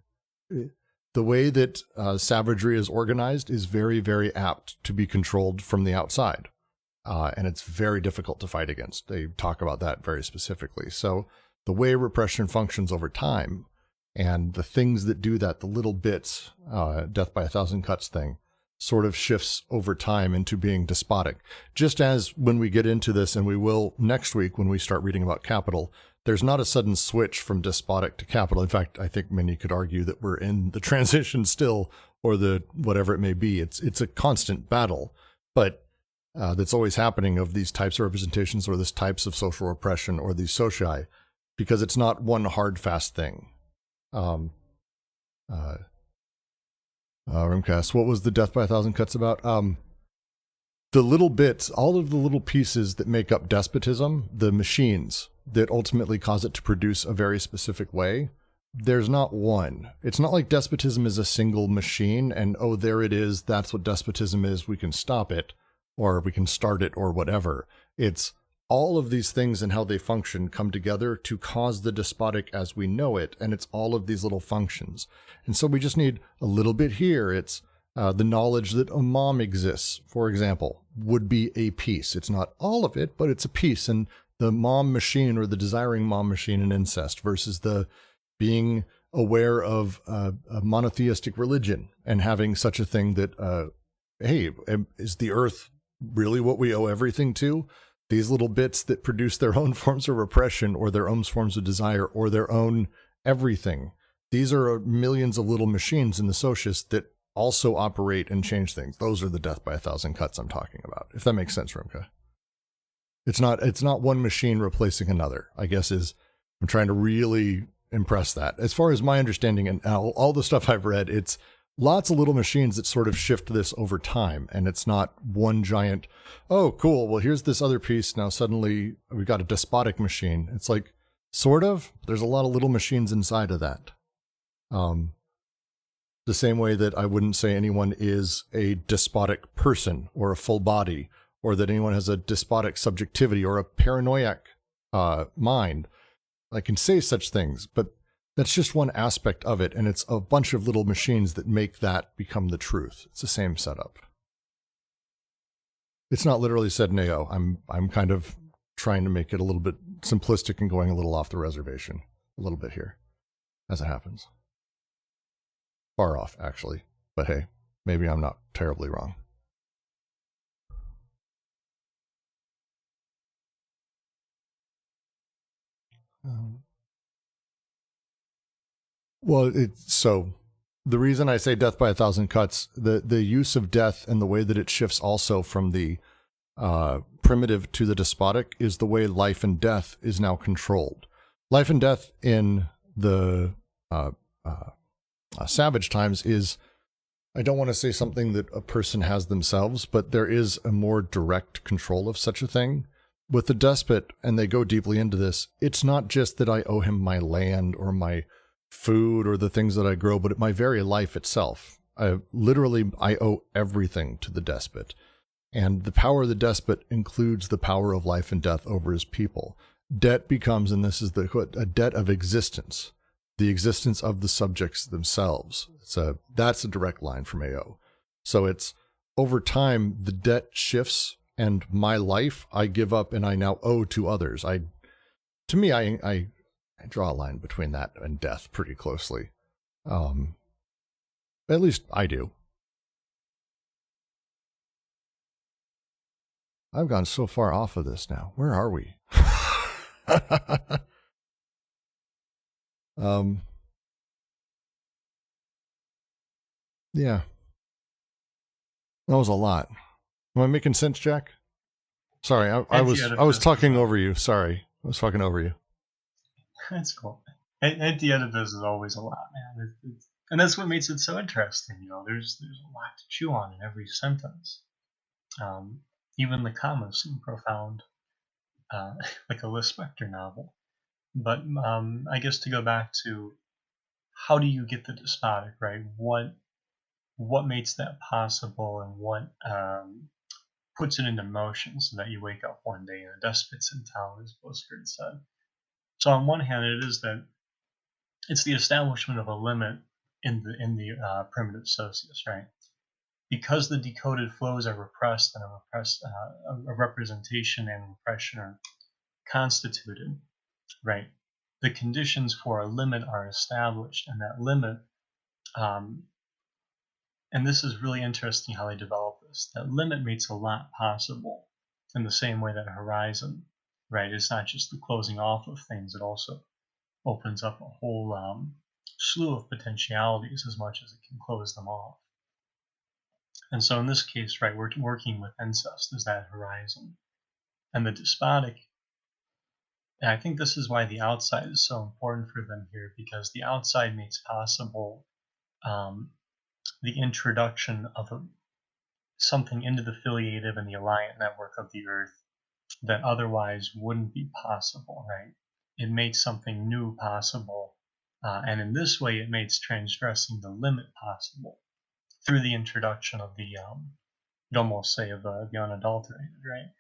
the way that savagery is organized is very, very apt to be controlled from the outside. And it's very difficult to fight against. They talk about that very specifically. So the way repression functions over time and the things that do that, the little bits, death by a thousand cuts thing, sort of shifts over time into being despotic. Just as when we get into this, and we will next week when we start reading about capital, there's not a sudden switch from despotic to capital. In fact, I think many could argue that we're in the transition still, or the whatever it may be. It's a constant battle, but that's always happening of these types of representations or these types of social repression or these socii, because it's not one hard, fast thing. Rimcast, what was the death by a thousand cuts about? The little bits, all of the little pieces that make up despotism, the machines that ultimately cause it to produce a very specific way, there's not one. It's not like despotism is a single machine and, oh, there it is, that's what despotism is, we can stop it, or we can start it, or whatever. It's all of these things and how they function come together to cause the despotic as we know it, and it's all of these little functions. And so we just need a little bit here. It's the knowledge that a mom exists, for example, would be a piece. It's not all of it, but it's a piece. And the mom machine, or the desiring mom machine in incest, versus the being aware of a monotheistic religion and having such a thing that, hey, is the earth really what we owe everything to. These little bits that produce their own forms of repression or their own forms of desire or their own everything. These are millions of little machines in the socius that also operate and change things. Those are the death by 1,000 cuts I'm talking about, if that makes sense, Rimka. It's not one machine replacing another, I guess I'm trying to really impress that. As far as my understanding and all the stuff I've read, it's lots of little machines that sort of shift this over time. And it's not one giant, oh, cool, well, here's this other piece. Now suddenly we've got a despotic machine. It's like, sort of, there's a lot of little machines inside of that. The same way that I wouldn't say anyone is a despotic person or a full body, or that anyone has a despotic subjectivity or a paranoiac mind. I can say such things, but that's just one aspect of it, and it's a bunch of little machines that make that become the truth. It's the same setup. It's not literally said Neo. I'm kind of trying to make it a little bit simplistic and going a little off the reservation a little bit here, as it happens. Far off, actually, but hey, maybe I'm not terribly wrong. Well, so the reason I say death by 1,000 cuts, the use of death and the way that it shifts also from the primitive to the despotic is the way life and death is now controlled. Life and death in the savage times is, I don't want to say something that a person has themselves, but there is a more direct control of such a thing. With the despot, and they go deeply into this, it's not just that I owe him my land or my food or the things that I grow, but my very life itself. I owe everything to the despot. And the power of the despot includes the power of life and death over his people. Debt becomes, and this is a debt of existence, the existence of the subjects themselves. That's a direct line from AO. So it's over time, the debt shifts, and my life I give up and I now owe to others. I draw a line between that and death pretty closely. At least I do. I've gone so far off of this now. Where are we? Yeah. That was a lot. Am I making sense, Jack? Sorry, I was talking over you. Sorry. I was talking over you.
That's cool. Anti-Oedipus is always a lot, man. And that's what makes it so interesting. There's a lot to chew on in every sentence. Even the commas seem profound, like a Lispector novel. But I guess to go back to how do you get the despotic, right? What makes that possible, and what puts it into motion so that you wake up one day and a despot's in town, as Postgard said. So on one hand, it is that it's the establishment of a limit in the primitive socius, right? Because the decoded flows are repressed and a representation and repression are constituted, right? The conditions for a limit are established, and that limit, and this is really interesting how they develop this. That limit makes a lot possible in the same way that a horizon, right? It's not just the closing off of things, it also opens up a whole slew of potentialities as much as it can close them off. And so in this case, right, we're working with incest as that horizon. And the despotic, and I think this is why the outside is so important for them here, because the outside makes possible the introduction of something into the filiative and the alliant network of the earth that otherwise wouldn't be possible, right? It makes something new possible, and in this way it makes transgressing the limit possible through the introduction of the, you'd almost say, of the unadulterated, right?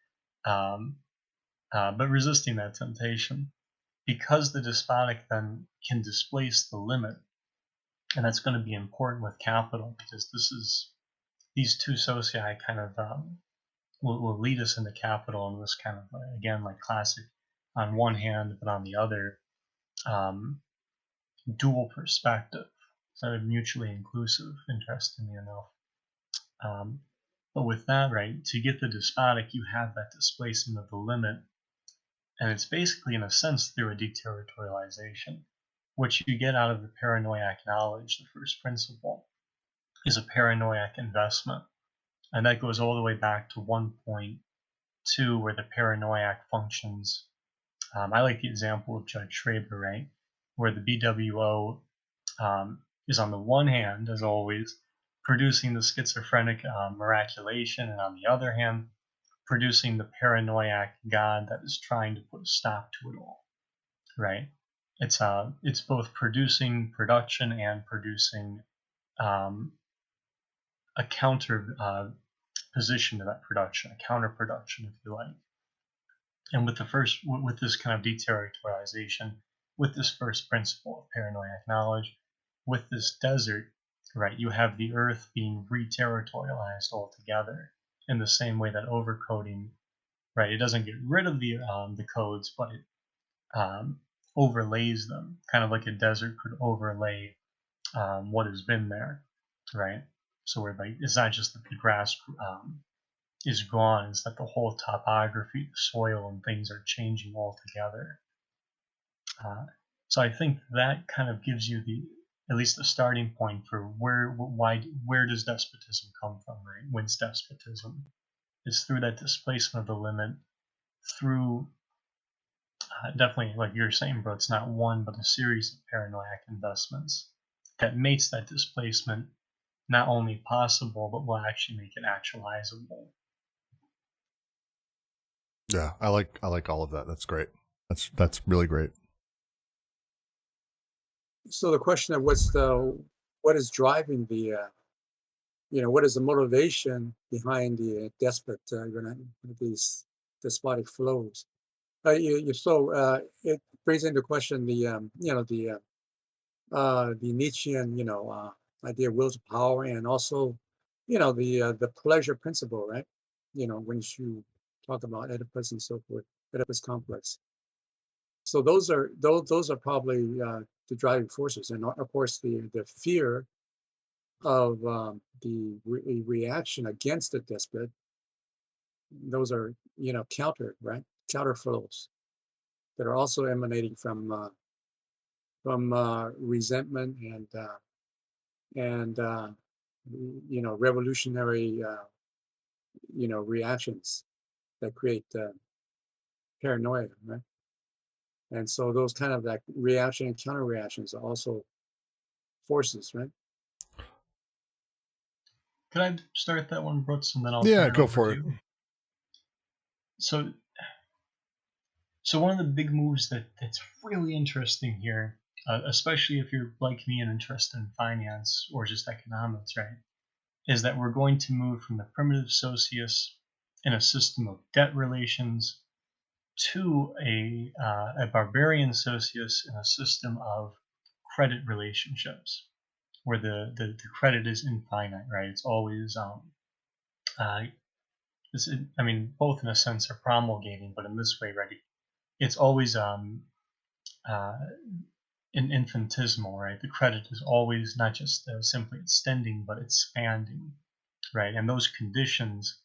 But resisting that temptation, because the despotic then can displace the limit, and that's going to be important with capital, because these two socii kind of will lead us into capital in this kind of, again, like classic on one hand, but on the other, dual perspective. So mutually inclusive, interestingly enough. But with that, right, to get the despotic, you have that displacement of the limit, and it's basically, in a sense, through a deterritorialization. What you get out of the paranoiac knowledge, the first principle, is a paranoiac investment. And that goes all the way back to 1.2, where the paranoiac functions. I like the example of Judge Schraber, right? Where the BWO is, on the one hand, as always, producing the schizophrenic miraculation, and on the other hand, producing the paranoiac God that is trying to put a stop to it all, right? It's both producing production and producing um, a counter position to that production, a counter production, if you like. And with this kind of deterritorialization, with this first principle of paranoiac knowledge, with this desert, right, you have the earth being re-territorialized altogether, in the same way that overcoding, right, it doesn't get rid of the codes, but it overlays them, kind of like a desert could overlay what has been there, right? So where, like, it's not just that the grass is gone, it's that the whole topography, the soil, and things are changing altogether. Uh, so I think that kind of gives you at least the starting point for where does despotism come from, right? Whence despotism? It's through that displacement of the limit, through definitely, like you're saying, bro, it's not one but a series of paranoiac investments that makes that displacement not only possible but will actually make it actualizable.
Yeah, I like all of that. That's great. That's really great.
So the question of what is driving the what is the motivation behind the despot these despotic flows? It brings into question the Nietzschean idea of will to power, and also the pleasure principle, right? When you talk about Oedipus and so forth, Oedipus complex. So those are probably the driving forces, and of course the fear of the reaction against the despot. Those are counter flows that are also emanating from resentment and revolutionary reactions that create paranoia, right? And so those kind of like reaction and counter reactions are also forces, right?
Could I start that one, Brooks, and then I'll
Yeah,
turn it
go
over
for
to
it.
you? So, so one of the big moves that's really interesting here, especially if you're like me and interested in finance or just economics, right, is that we're going to move from the primitive socius in a system of debt relations to a barbarian socius in a system of credit relationships, where the credit is infinite, right? It's always uh, I mean, both in a sense are promulgating, but in this way, right? It's always uh, infinitesimal, right? The credit is always not just simply extending, but expanding, right? And those conditions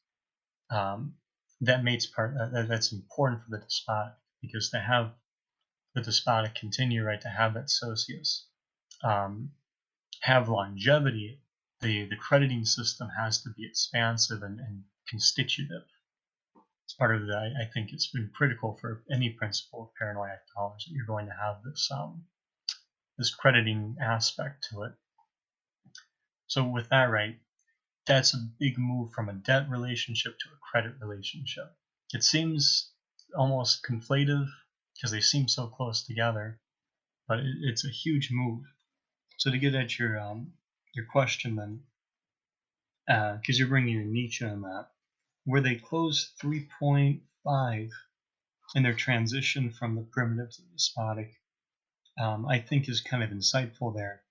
um, that's important for the despotic, because to have the despotic continue, right, to have that socius um, have longevity, the crediting system has to be expansive and constitutive. It's part of the, I think it's been critical for any principle of paranoiac knowledge that you're going to have this crediting aspect to it. So with that, right, that's a big move from a debt relationship to a credit relationship. It seems almost conflative because they seem so close together, but it's a huge move. So to get at your question then, because you're bringing in Nietzsche on that, where they close 3.5 in their transition from the primitive to the despotic, I think is kind of insightful there,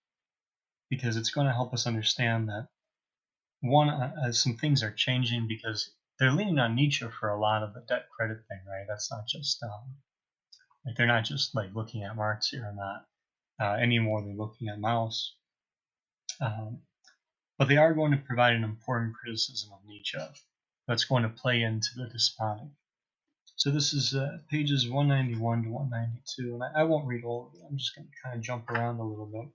because it's going to help us understand that one, some things are changing because they're leaning on Nietzsche for a lot of the debt credit thing, right? That's not just like they're not just like looking at Marx here and that anymore. They're looking at Maus. Um, But they are going to provide an important criticism of Nietzsche that's going to play into the despotic. So this is pages 191 to 192, and I won't read all of it. I'm just going to kind of jump around a little bit.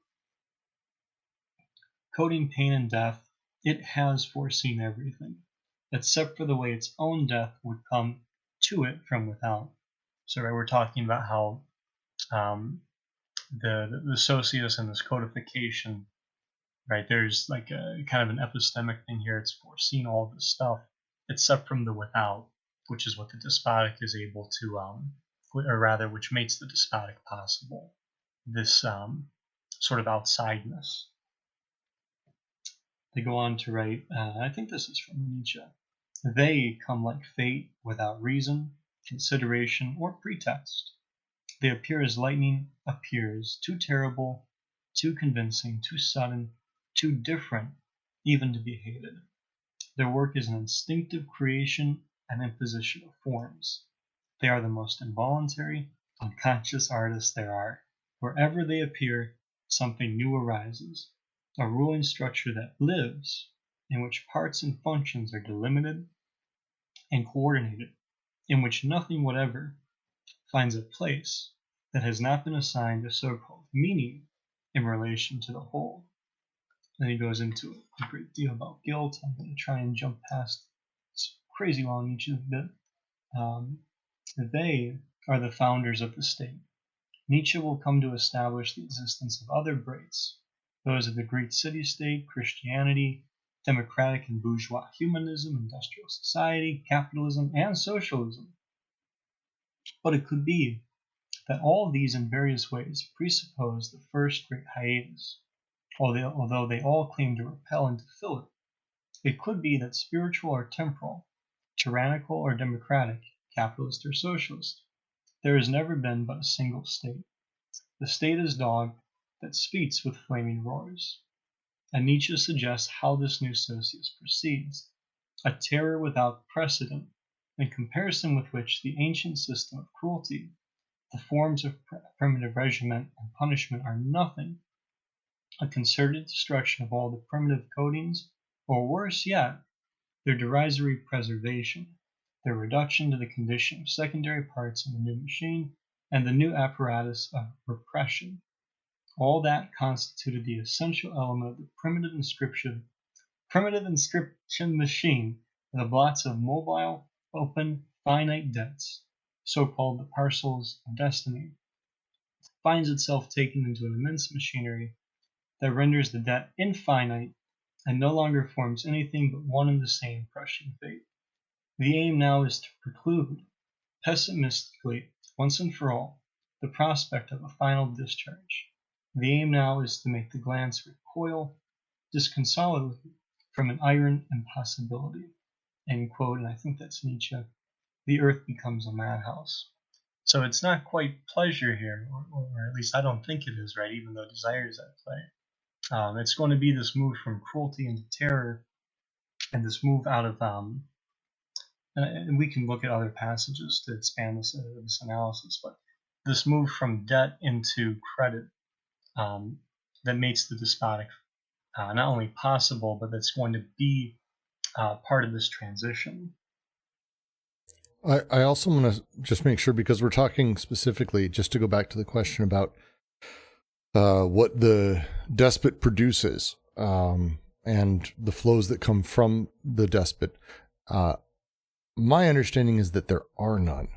Coding pain and death, it has foreseen everything, except for the way its own death would come to it from without. So right, we're talking about how the socius and this codification, right? There's like a kind of an epistemic thing here. It's foreseen all this stuff, except from the without, which is what the despotic is able to, or rather, which makes the despotic possible. This sort of outsideness. They go on to write, I think this is from Nietzsche. They come like fate without reason, consideration, or pretext. They appear as lightning appears, too terrible, too convincing, too sudden, too different, even to be hated. Their work is an instinctive creation and imposition of forms. They are the most involuntary, unconscious artists there are. Wherever they appear, something new arises, a ruling structure that lives, in which parts and functions are delimited and coordinated, in which nothing whatever finds a place that has not been assigned a so-called meaning in relation to the whole. Then he goes into a great deal about guilt. I'm going to try and jump past this crazy long each bit. They are the founders of the state. Nietzsche will come to establish the existence of other breaks, those of the Greek city-state, Christianity, democratic and bourgeois humanism, industrial society, capitalism, and socialism. But it could be that all of these in various ways presuppose the first great hiatus, although they all claim to repel and to fill it. It could be that spiritual or temporal, tyrannical or democratic, capitalist or socialist, there has never been but a single state. The state is dog that speaks with flaming roars. And Nietzsche suggests how this new socius proceeds, a terror without precedent, in comparison with which the ancient system of cruelty, the forms of primitive regiment and punishment are nothing, a concerted destruction of all the primitive codings, or worse yet, their derisory preservation, their reduction to the condition of secondary parts in the new machine, and the new apparatus of repression. All that constituted the essential element of the primitive inscription machine, the blots of mobile, open, finite debts, so-called the parcels of destiny, finds itself taken into an immense machinery that renders the debt infinite and no longer forms anything but one and the same crushing fate. The aim now is to preclude, pessimistically, once and for all, the prospect of a final discharge. The aim now is to make the glance recoil disconsolately from an iron impossibility. End quote, and I think that's Nietzsche. The earth becomes a madhouse. So it's not quite pleasure here, or at least I don't think it is, right, even though desire is at play. It's going to be this move from cruelty into terror, and this move out of, and we can look at other passages to expand this analysis, but this move from debt into credit that makes the despotic not only possible, but that's going to be part of this transition.
I also want to just make sure, because we're talking specifically, just to go back to the question about what the despot produces and the flows that come from the despot. My understanding is that there are none.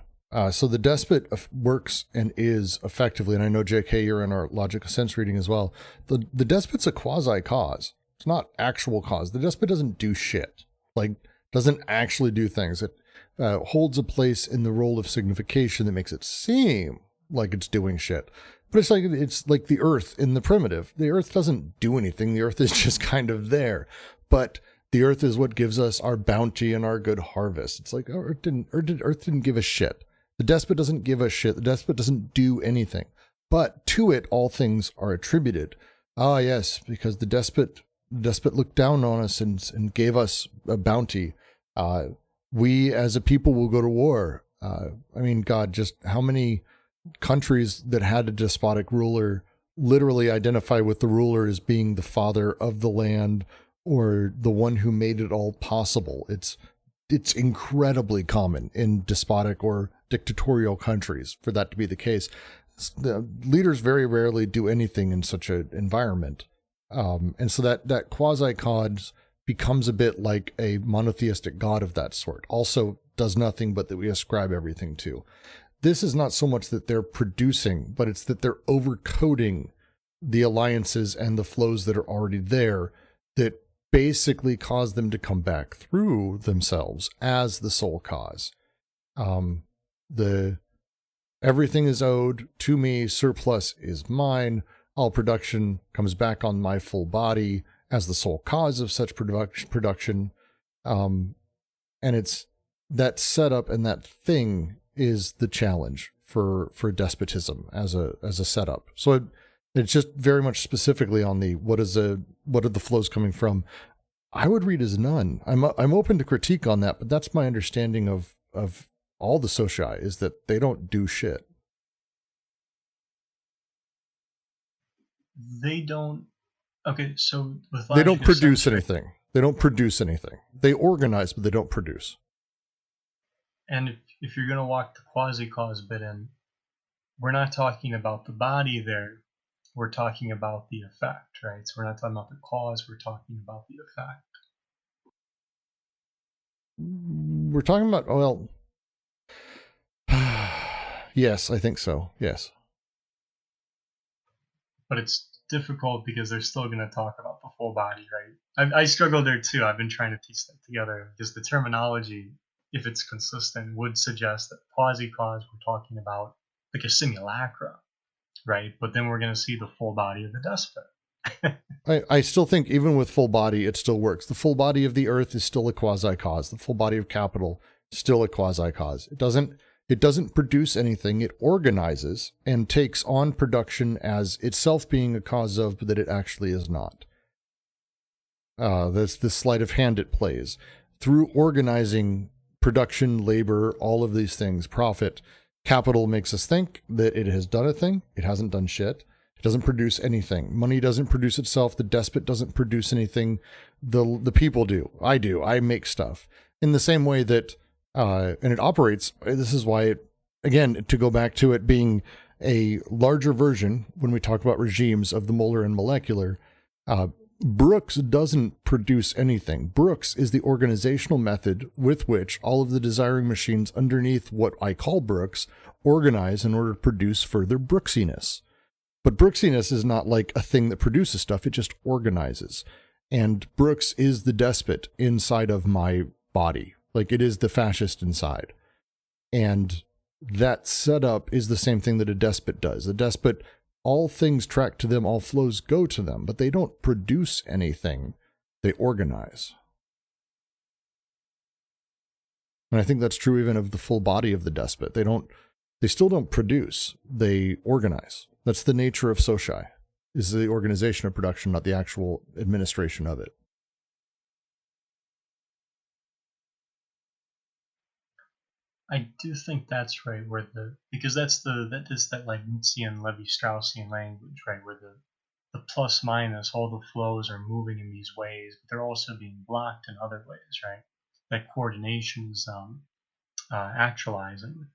So the despot works and is effectively, and I know, JK, you're in our logical sense reading as well, the despot's a quasi-cause. It's not actual cause. The despot doesn't do shit. Like, doesn't actually do things. It holds a place in the role of signification that makes it seem like it's doing shit. But it's like the earth in the primitive. The earth doesn't do anything. The earth is just kind of there. But the earth is what gives us our bounty and our good harvest. It's like, Earth didn't give a shit. The despot doesn't give a shit. The despot doesn't do anything. But to it, all things are attributed. Ah, yes, because the despot looked down on us and gave us a bounty. We as a people will go to war. I mean, God, just how many countries that had a despotic ruler literally identify with the ruler as being the father of the land, or the one who made it all possible. It's incredibly common in despotic or dictatorial countries for that to be the case. The leaders very rarely do anything in such an environment. And so that quasi-cause becomes a bit like a monotheistic god of that sort. Also does nothing but that we ascribe everything to. This is not so much that they're producing, but it's that they're overcoding the alliances and the flows that are already there that basically cause them to come back through themselves as the sole cause. Everything is owed to me, surplus is mine, all production comes back on my full body as the sole cause of such production. And it's that setup, and that thing is the challenge for despotism as a setup. So it's just very much specifically on the what are the flows coming from. I would read as none. I'm open to critique on that, but that's my understanding of all the socii, is that they don't do shit.
They don't. Okay, so with
they don't produce
centric,
anything. They don't produce anything. They organize, but they don't produce.
And if you're going to walk the quasi-cause bit in, we're not talking about the body there. We're talking about the effect, right? So we're not talking about the cause. We're talking about the effect.
We're talking about, well, yes, I think so. Yes.
But it's difficult because they're still going to talk about the full body, right? I struggle there too. I've been trying to piece that together because the terminology, if it's consistent, would suggest that quasi-cause, we're talking about like a simulacra, right? But then we're going to see the full body of the despot.
I still think even with full body, it still works. The full body of the earth is still a quasi-cause. The full body of capital, still a quasi-cause. It doesn't produce anything. It organizes and takes on production as itself being a cause of, but that it actually is not. That's the sleight of hand it plays. Through organizing production, labor, all of these things, profit, capital makes us think that it has done a thing. It hasn't done shit. It doesn't produce anything. Money doesn't produce itself. The despot doesn't produce anything. The people do. I make stuff. In the same way that and it operates. This is why it, again, to go back to it being a larger version when we talk about regimes of the molar and molecular, Brooks doesn't produce anything. Brooks is the organizational method with which all of the desiring machines underneath what I call Brooks organize in order to produce further Brooksiness. But Brooksiness is not like a thing that produces stuff. It just organizes. And Brooks is the despot inside of my body. Like, it is the fascist inside. And that setup is the same thing that a despot does. A despot, all things track to them, all flows go to them, but they don't produce anything. They organize. And I think that's true even of the full body of the despot. They still don't produce. They organize. That's the nature of soci, is the organization of production, not the actual administration of it.
I do think that's right, because that is that like Nietzschean Levi-Straussian language, right, where the plus minus, all the flows are moving in these ways, but they're also being blocked in other ways, right? That coordination is actualizing.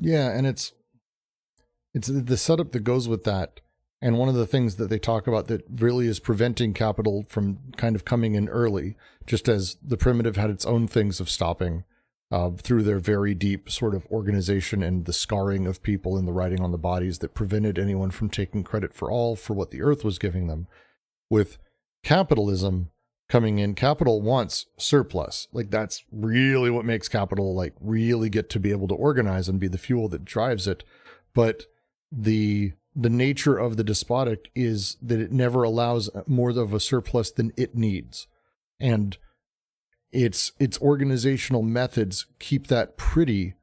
Yeah, and it's the setup that goes with that. And one of the things that they talk about that really is preventing capital from kind of coming in early, just as the primitive had its own things of stopping through their very deep sort of organization and the scarring of people and the writing on the bodies that prevented anyone from taking credit for what the earth was giving them. With capitalism coming in, capital wants surplus. Like, that's really what makes capital like really get to be able to organize and be the fuel that drives it. But the nature of the despotic is that it never allows more of a surplus than it needs. And its organizational methods keep that pretty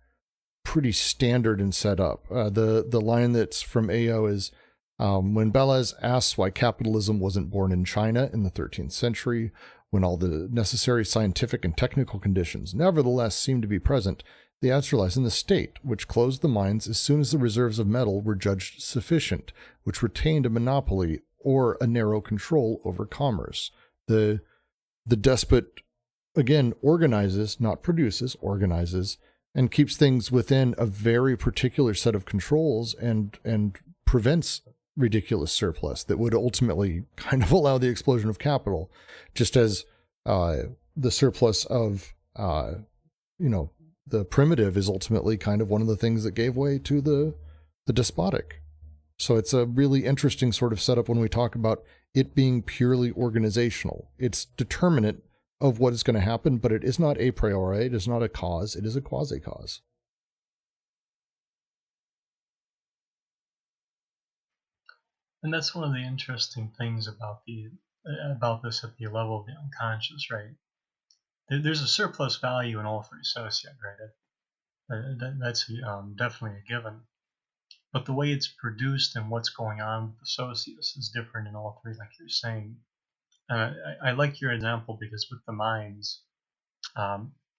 standard and set up. The line that's from AO is, when Bellez asks why capitalism wasn't born in China in the 13th century, when all the necessary scientific and technical conditions nevertheless seem to be present, The astralize in the state, which closed the mines as soon as the reserves of metal were judged sufficient, which retained a monopoly or a narrow control over commerce. The despot, again, organizes, not produces, organizes, and keeps things within a very particular set of controls and prevents ridiculous surplus that would ultimately kind of allow the explosion of capital, just as the surplus of, the primitive is ultimately kind of one of the things that gave way to the despotic. So it's a really interesting sort of setup when we talk about it being purely organizational. It's determinate of what is going to happen, but it is not a priori, it is not a cause, it is a quasi-cause.
And that's one of the interesting things about this at the level of the unconscious, right? There's a surplus value in all three associate, right? That's definitely a given. But the way it's produced and what's going on with the socius is different in all three, like you're saying. I like your example because with the minds,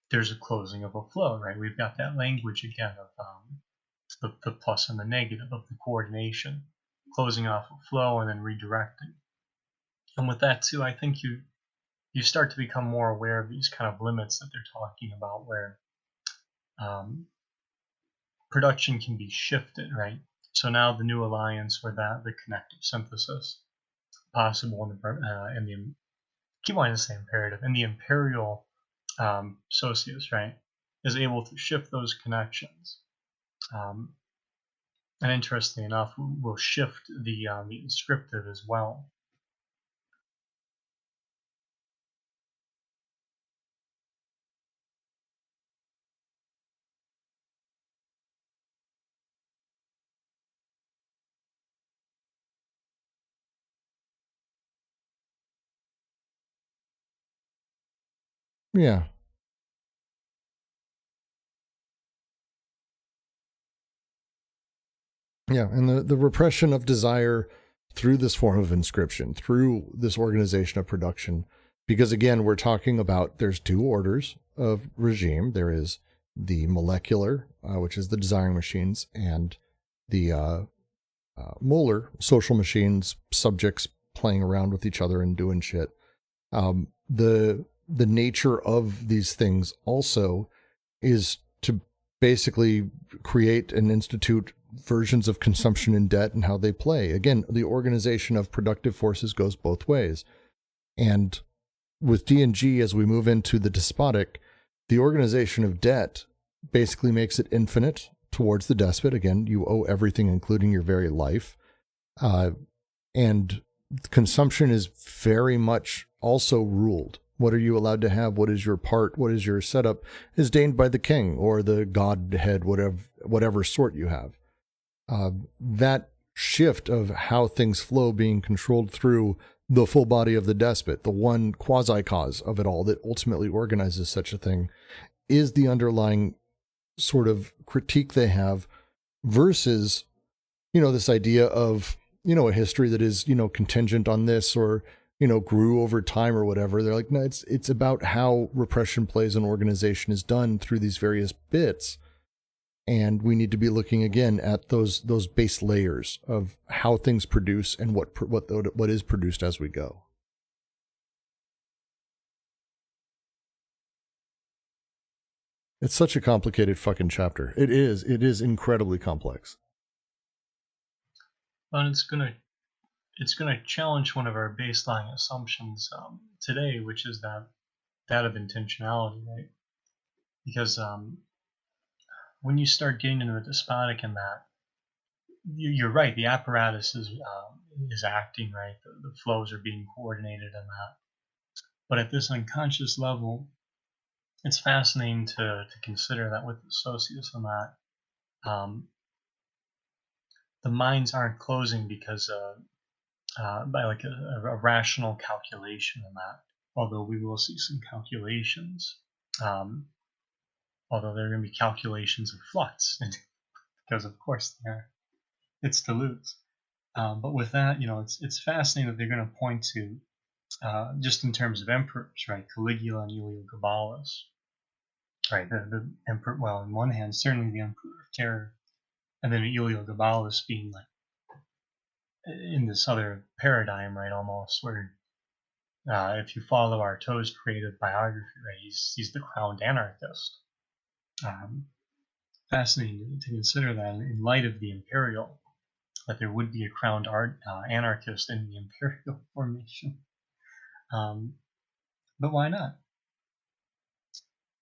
there's a closing of a flow, right? We've got that language again of the plus and the negative of the coordination, closing off a flow and then redirecting. And with that too, I think you start to become more aware of these kind of limits that they're talking about, where um, production can be shifted, right? So now the new alliance, where the connective synthesis possible in the keep wanting to say imperative, in the imperial socius, right, is able to shift those connections. And interestingly enough, will shift the inscriptive as well.
Yeah. Yeah, and the repression of desire through this form of inscription, through this organization of production, because again, we're talking about there's two orders of regime. There is the molecular, which is the desiring machines, and the molar, social machines, subjects playing around with each other and doing shit. The nature of these things also is to basically create and institute versions of consumption and debt and how they play. Again, the organization of productive forces goes both ways. And with D&G, as we move into the despotic, the organization of debt basically makes it infinite towards the despot. Again, you owe everything, including your very life. And consumption is very much also ruled. What are you allowed to have? What is your part? What is your setup? Is deigned by the king or the godhead, whatever sort you have. That shift of how things flow being controlled through the full body of the despot, the one quasi-cause of it all that ultimately organizes such a thing, is the underlying sort of critique they have versus, this idea of, a history that is, contingent on this or, grew over time or whatever. They're like, no, it's about how repression plays and organization is done through these various bits. And we need to be looking again at those base layers of how things produce and what is produced as we go. It's such a complicated fucking chapter. It is incredibly complex.
And it's gonna challenge one of our baseline assumptions today, which is that of intentionality, right? Because when you start getting into the despotic and that, you're right. The apparatus is acting, right. The flows are being coordinated and that. But at this unconscious level, it's fascinating to consider that with the socius and that, the minds aren't closing because by like a rational calculation and that. Although we will see some calculations, although there are going to be calculations of flux, because of course they are. It's to lose. But with that, it's fascinating that they're going to point to, just in terms of emperors, right? Caligula and Heliogabalus, right? The emperor. Well, on one hand, certainly the Emperor of Terror, and then Heliogabalus being like in this other paradigm, right? Almost where if you follow Artaud's creative biography, right, he's the crowned anarchist. Um, Fascinating to consider that in light of the imperial, that there would be a crowned anarchist in the imperial formation. But why not?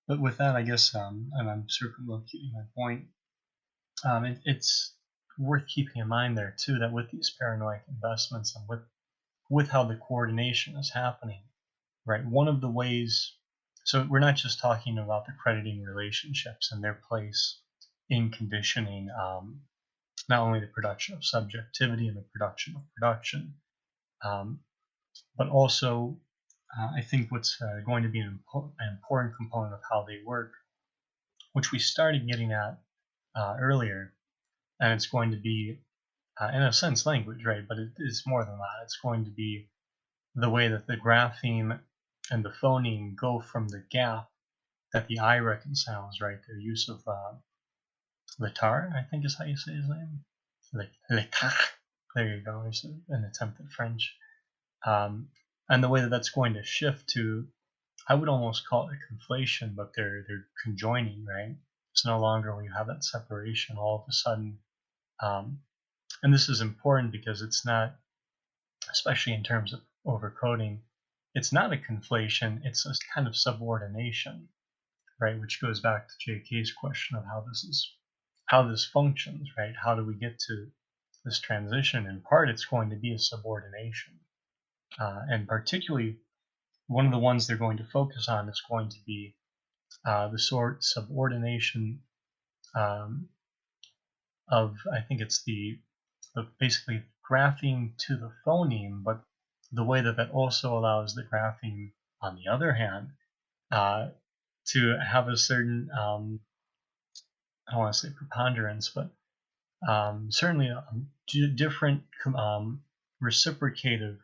But with that, I guess, and I'm circumlocuting my point, it's worth keeping in mind there too that with these paranoid investments and with how the coordination is happening, right? One of the ways, so we're not just talking about the crediting relationships and their place in conditioning not only the production of subjectivity and the production of production, um, but also I think what's going to be an important component of how they work, which we started getting at earlier, and it's going to be, in a sense, language, right? But it's more than that. It's going to be the way that the grapheme and the phoneme go from the gap that the eye reconciles, right? Their use of Letar, I think is how you say his name. Letar. There you go. There's an attempt at French. And the way that that's going to shift to, I would almost call it a conflation, but they're conjoining, right? It's no longer when you have that separation all of a sudden. And this is important because it's not, especially in terms of overcoding, it's not a conflation, it's a kind of subordination, right? Which goes back to JK's question of how this functions, right? How do we get to this transition? In part, it's going to be a subordination. And particularly, one of the ones they're going to focus on is going to be the sort subordination of, I think it's the basically grapheme to the phoneme, but the way that also allows the grapheme, on the other hand, to have a certain, I don't want to say preponderance, but certainly different reciprocative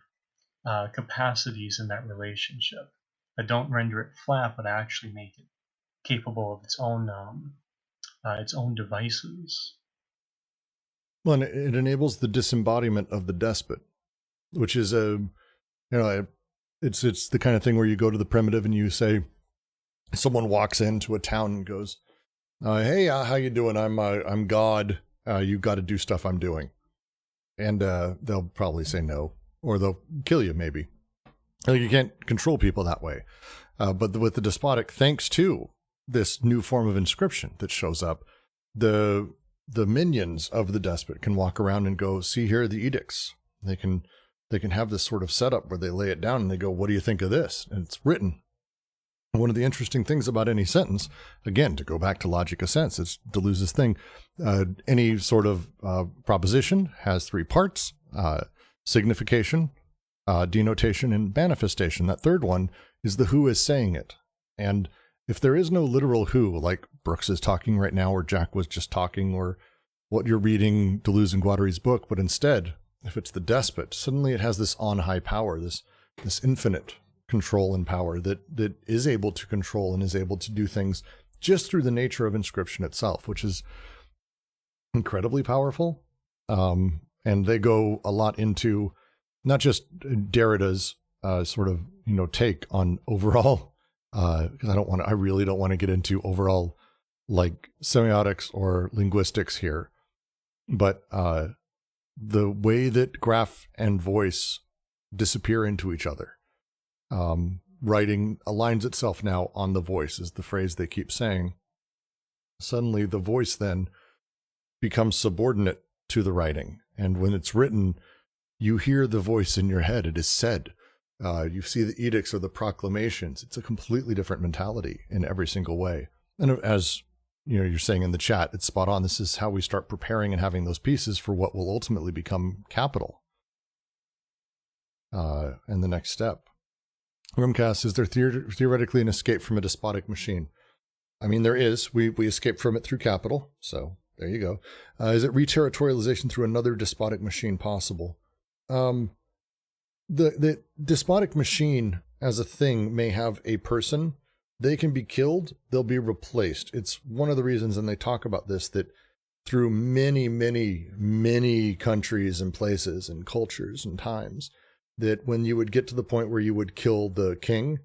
capacities in that relationship that don't render it flat, but actually make it capable of its own devices.
Well, and it enables the disembodiment of the despot, which is it's the kind of thing where you go to the primitive and you say, someone walks into a town and goes, "Hey, how you doing? I'm God. You got to do stuff I'm doing," and they'll probably say no, or they'll kill you maybe. Like, you can't control people that way. But with the despotic, thanks to this new form of inscription that shows up, the minions of the despot can walk around and go, "See, here are the edicts." They can have this sort of setup where they lay it down and they go, "What do you think of this?" And it's written. One of the interesting things about any sentence, again, to go back to logic of sense, it's Deleuze's thing. Any sort of proposition has three parts: signification, denotation, and manifestation. That third one is the who is saying it. And if there is no literal who, like Brooks is talking right now, or Jack was just talking, or what you're reading, Deleuze and Guattari's book, but instead, if it's the despot, suddenly it has this on-high power, this infinite control and power that is able to control and is able to do things just through the nature of inscription itself, which is incredibly powerful. And they go a lot into not just Derrida's sort of, take on overall, because I really don't want to get into overall like semiotics or linguistics here, but the way that graph and voice disappear into each other. Writing aligns itself now on the voice, is the phrase they keep saying. Suddenly the voice then becomes subordinate to the writing. And when it's written, you hear the voice in your head. It is said. You see the edicts or the proclamations. It's a completely different mentality in every single way. And as you're saying in the chat, it's spot on. This is how we start preparing and having those pieces for what will ultimately become capital. And the next step. Rumcast, is there theoretically an escape from a despotic machine? I mean, there is. We escape from it through capital. So there you go. Is it reterritorialization through another despotic machine possible? The despotic machine as a thing may have a person, they can be killed, they'll be replaced. It's one of the reasons, and they talk about this, that through many, many, many countries and places and cultures and times, that when you would get to the point where you would kill the king,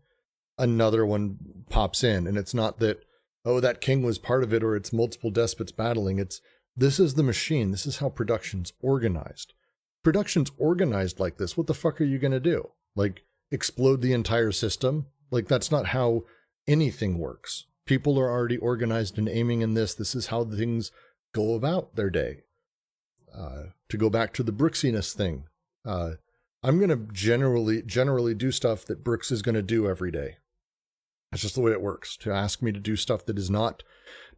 another one pops in. And it's not that, oh, that king was part of it, or it's multiple despots battling. This is the machine. This is how production's organized. Production's organized like this. What the fuck are you going to do? Like, explode the entire system? Like, that's not how anything works. People are already organized and aiming in this. This is how things go about their day. To go back to the Brooksiness thing, I'm going to generally do stuff that Brooks is going to do every day. That's just the way it works. To ask me to do stuff that is not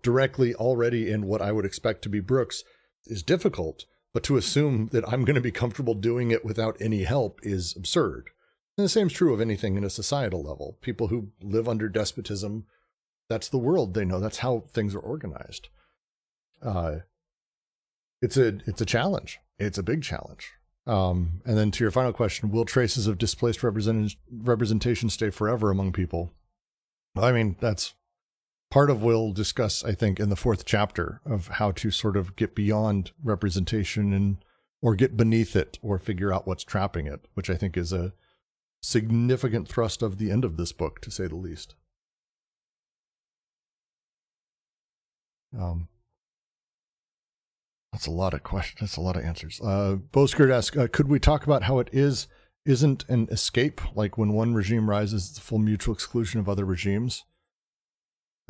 directly already in what I would expect to be Brooks is difficult, but to assume that I'm going to be comfortable doing it without any help is absurd. And the same is true of anything in a societal level. People who live under despotism, that's the world they know. That's how things are organized. It's a challenge. It's a big challenge. And then to your final question, will traces of displaced representation stay forever among people? I mean, that's part of we'll discuss, I think, in the 4th chapter of how to sort of get beyond representation or get beneath it or figure out what's trapping it, which I think is a significant thrust of the end of this book, to say the least. That's a lot of questions. That's a lot of answers. Boskirt asks, could we talk about how it isn't an escape, like when one regime rises, it's the full mutual exclusion of other regimes?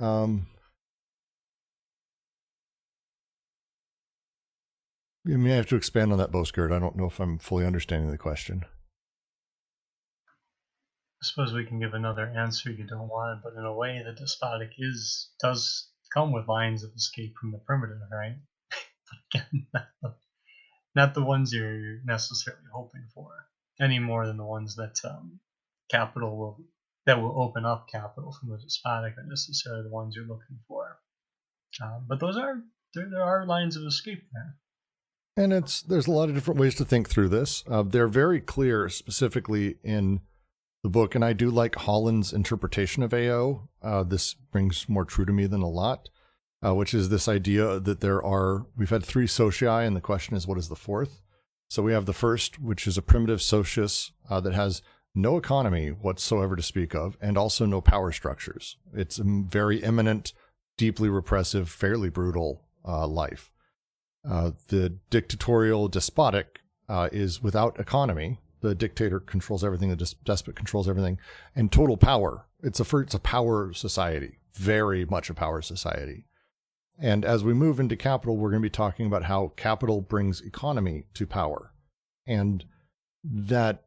You may have to expand on that, Boskirt. I don't know if I'm fully understanding the question.
I suppose we can give another answer you don't want, but in a way, the despotic does come with lines of escape from the primitive, right? Again, not the ones you're necessarily hoping for, any more than the ones that will open up capital from the despotic are necessarily the ones you're looking for. But there are lines of escape there.
And there's a lot of different ways to think through this. They're very clear, specifically in the book, and I do like Holland's interpretation of AO. This rings more true to me than a lot. Which is this idea that we've had 3 socii, and the question is, what is the 4th? So we have the first, which is a primitive socius that has no economy whatsoever to speak of, and also no power structures. It's a very imminent, deeply repressive, fairly brutal life. The dictatorial despotic is without economy. The dictator controls everything, the despot controls everything, and total power. It's a power society, very much a power society. And as we move into capital, we're going to be talking about how capital brings economy to power. And that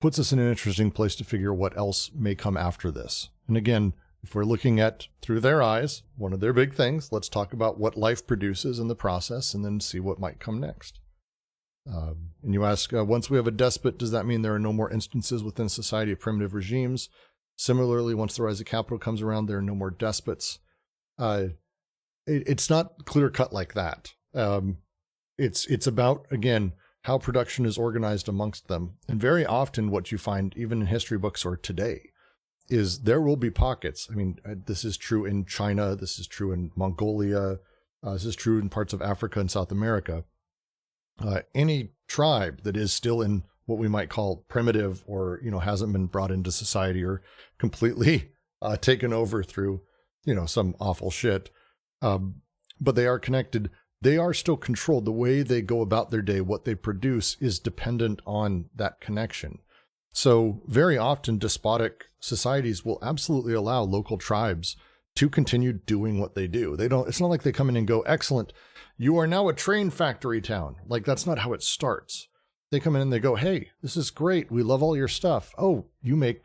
puts us in an interesting place to figure what else may come after this. And again, if we're looking at through their eyes, one of their big things, let's talk about what life produces in the process and then see what might come next. And you ask, once we have a despot, does that mean there are no more instances within society of primitive regimes? Similarly, once the rise of capital comes around, there are no more despots. It's not clear cut like that. It's about, again, how production is organized amongst them. And very often what you find, even in history books or today, is there will be pockets. I mean, this is true in China. This is true in Mongolia. This is true in parts of Africa and South America. Any tribe that is still in what we might call primitive, or, hasn't been brought into society or completely taken over through, some awful shit, but they are connected. They are still controlled. The way they go about their day, what they produce, is dependent on that connection. So very often despotic societies will absolutely allow local tribes to continue doing what they do. It's not like they come in and go, excellent, you are now a train factory town. Like, that's not how it starts. They come in and they go, hey, this is great. We love all your stuff. Oh, you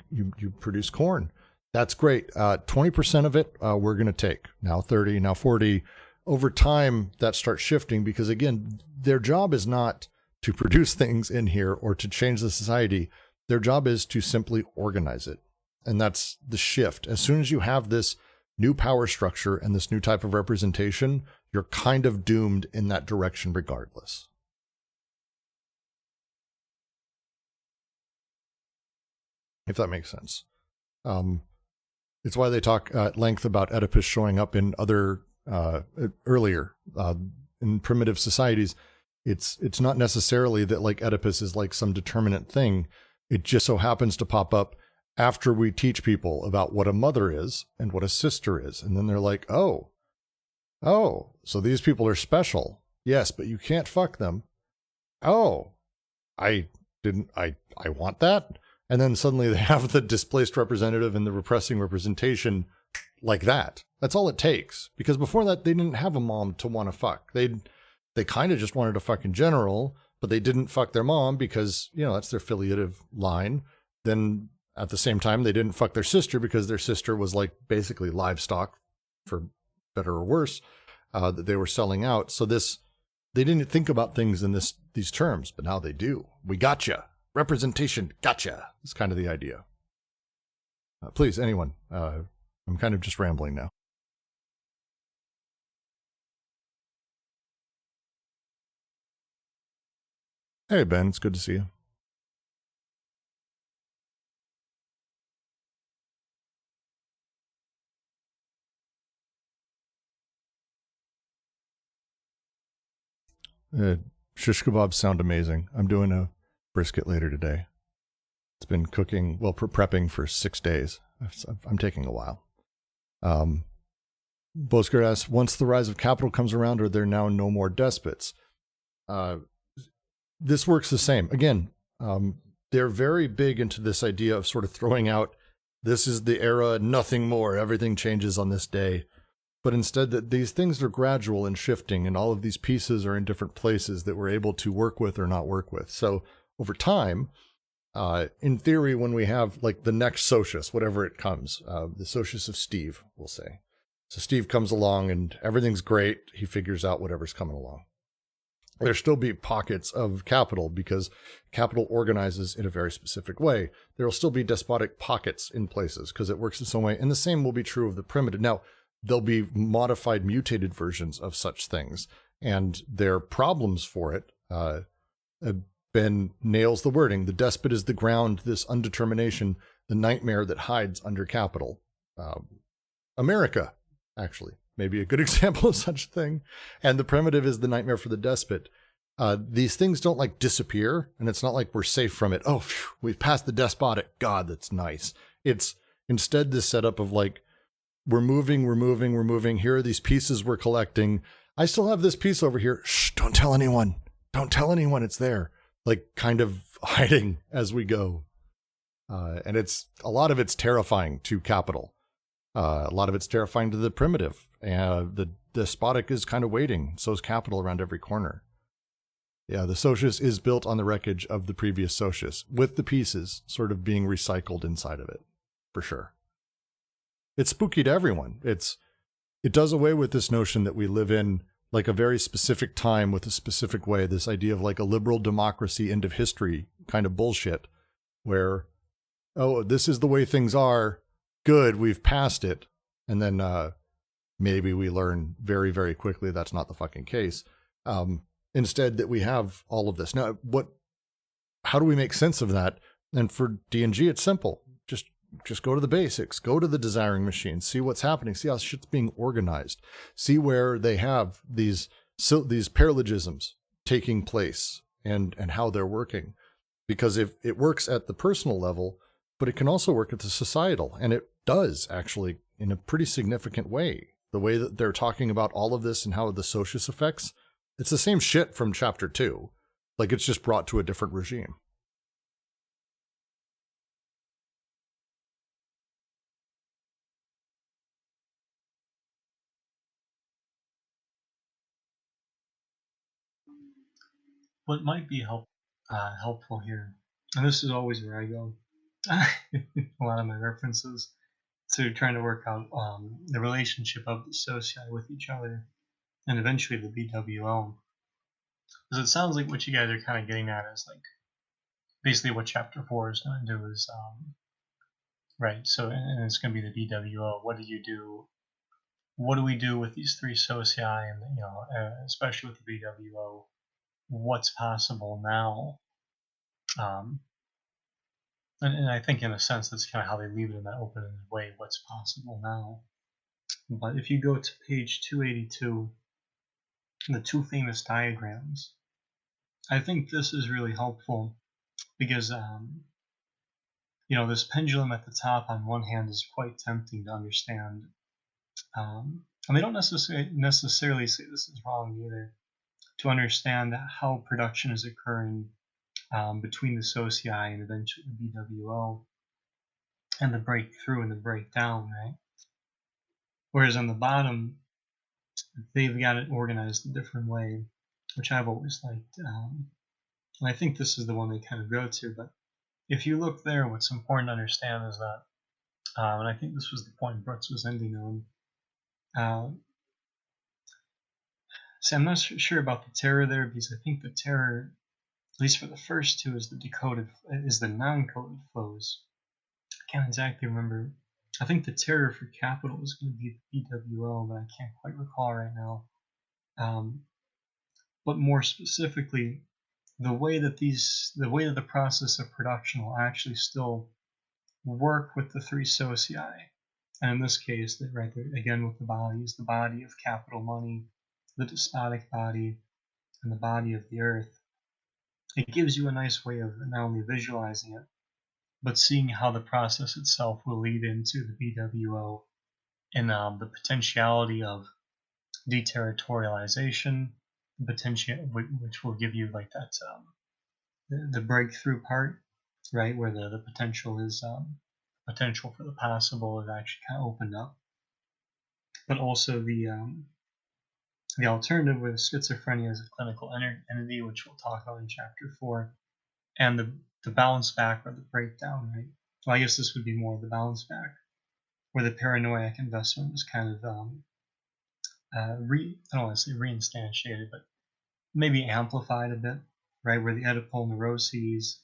produce corn. That's great. 20% of it, we're going to take. Now 30, now 40. Over time, that starts shifting because, again, their job is not to produce things in here or to change the society. Their job is to simply organize it. And that's the shift. As soon as you have this new power structure and this new type of representation, you're kind of doomed in that direction regardless. If that makes sense. It's why they talk at length about Oedipus showing up in other earlier in primitive societies. It's not necessarily that like Oedipus is like some determinate thing. It just so happens to pop up after we teach people about what a mother is and what a sister is, and then they're like, oh, so these people are special. Yes, but you can't fuck them. Oh, I didn't. I want that. And then suddenly they have the displaced representative and the repressing representation like that. That's all it takes. Because before that, they didn't have a mom to want to fuck. They kind of just wanted to fuck in general, but they didn't fuck their mom because, you know, that's their filiative line. Then at the same time, they didn't fuck their sister because their sister was like basically livestock, for better or worse, that they were selling out. So they didn't think about things in these terms, but now they do. We gotcha. Representation, gotcha. It's kind of the idea. Please, anyone. I'm kind of just rambling now. Hey, Ben, it's good to see you. Shish kebabs sound amazing. I'm doing a brisket later today. It's been cooking, well, prepping for 6 days. I'm taking a while. Bosker asks, once the rise of capital comes around, are there now no more despots? This works the same. Again, they're very big into this idea of sort of throwing out, this is the era, nothing more, everything changes on this day. But instead that these things are gradual and shifting, and all of these pieces are in different places that we're able to work with or not work with. So over time, in theory, when we have like the next socius, whatever it comes, the socius of Steve, we'll say. So Steve comes along and everything's great. He figures out whatever's coming along. There'll still be pockets of capital because capital organizes in a very specific way. There will still be despotic pockets in places because it works in some way. And the same will be true of the primitive. Now, there'll be modified, mutated versions of such things. And their problems for it, Ben nails the wording. The despot is the ground, this undetermination, the nightmare that hides under capital. America, actually, maybe a good example of such a thing. And the primitive is the nightmare for the despot. These things don't like disappear, and it's not like we're safe from it. Oh, phew, we've passed the despotic. God, that's nice. It's instead this setup of like, we're moving. Here are these pieces we're collecting. I still have this piece over here. Shh, don't tell anyone. Don't tell anyone it's there. Like kind of hiding as we go. And a lot of it's terrifying to capital. A lot of it's terrifying to the primitive. The despotic is kind of waiting. So is capital around every corner. Yeah, the socius is built on the wreckage of the previous socius, with the pieces sort of being recycled inside of it, for sure. It's spooky to everyone. It does away with this notion that we live in like a very specific time with a specific way, this idea of like a liberal democracy end of history kind of bullshit, where, oh, this is the way things are, good, we've passed it, and then maybe we learn very, very quickly that's not the fucking case. Instead that we have all of this. Now, how do we make sense of that? And for D&G, it's simple. Just go to the basics, go to the desiring machine, see what's happening, see how shit's being organized, see where they have these paralegisms taking place and how they're working. Because if it works at the personal level, but it can also work at the societal, and it does actually in a pretty significant way. The way that they're talking about all of this and how the socius affects, it's the same shit from chapter 2. Like it's just brought to a different regime.
What might be helpful here, and this is always where I go, a lot of my references to trying to work out the relationship of the soci with each other, and eventually the BWO. Because it sounds like what you guys are kind of getting at is like basically what chapter 4 is going to do is right. So and it's going to be the BWO. What do you do? What do we do with these three soci, and especially with the BWO? What's possible now? And I think in a sense that's kind of how they leave it in that open-ended way, what's possible now. But if you go to page 282, the two famous diagrams, I think this is really helpful because this pendulum at the top on one hand is quite tempting to understand, and they don't necessarily say this is wrong either, to understand how production is occurring between the socii and eventually the BWO, and the breakthrough and the breakdown, right? Whereas on the bottom, they've got it organized a different way, which I've always liked. And I think this is the one they kind of go to. But if you look there, what's important to understand is that, and I think this was the point Brooks was ending on. See, I'm not sure about the terror there, because I think the terror, at least for the first two, is the non-coded flows. I can't exactly remember. I think the terror for capital is going to be the BWO, but I can't quite recall right now. But more specifically, the way that the process of production will actually still work with the three socii, and in this case, right there again with the body of capital money, the despotic body, and the body of the earth. It gives you a nice way of not only visualizing it, but seeing how the process itself will lead into the BWO, and the potentiality of deterritorialization, which will give you like that the breakthrough part, right, where the potential is potential for the possible is actually kind of opened up, but also the alternative with schizophrenia as a clinical entity, which we'll talk about in chapter 4, and the bounce back or the breakdown, right? Well, I guess this would be more the bounce back, where the paranoid investment is kind of I don't want to say reinstantiated, but maybe amplified a bit, right? Where the Oedipal neuroses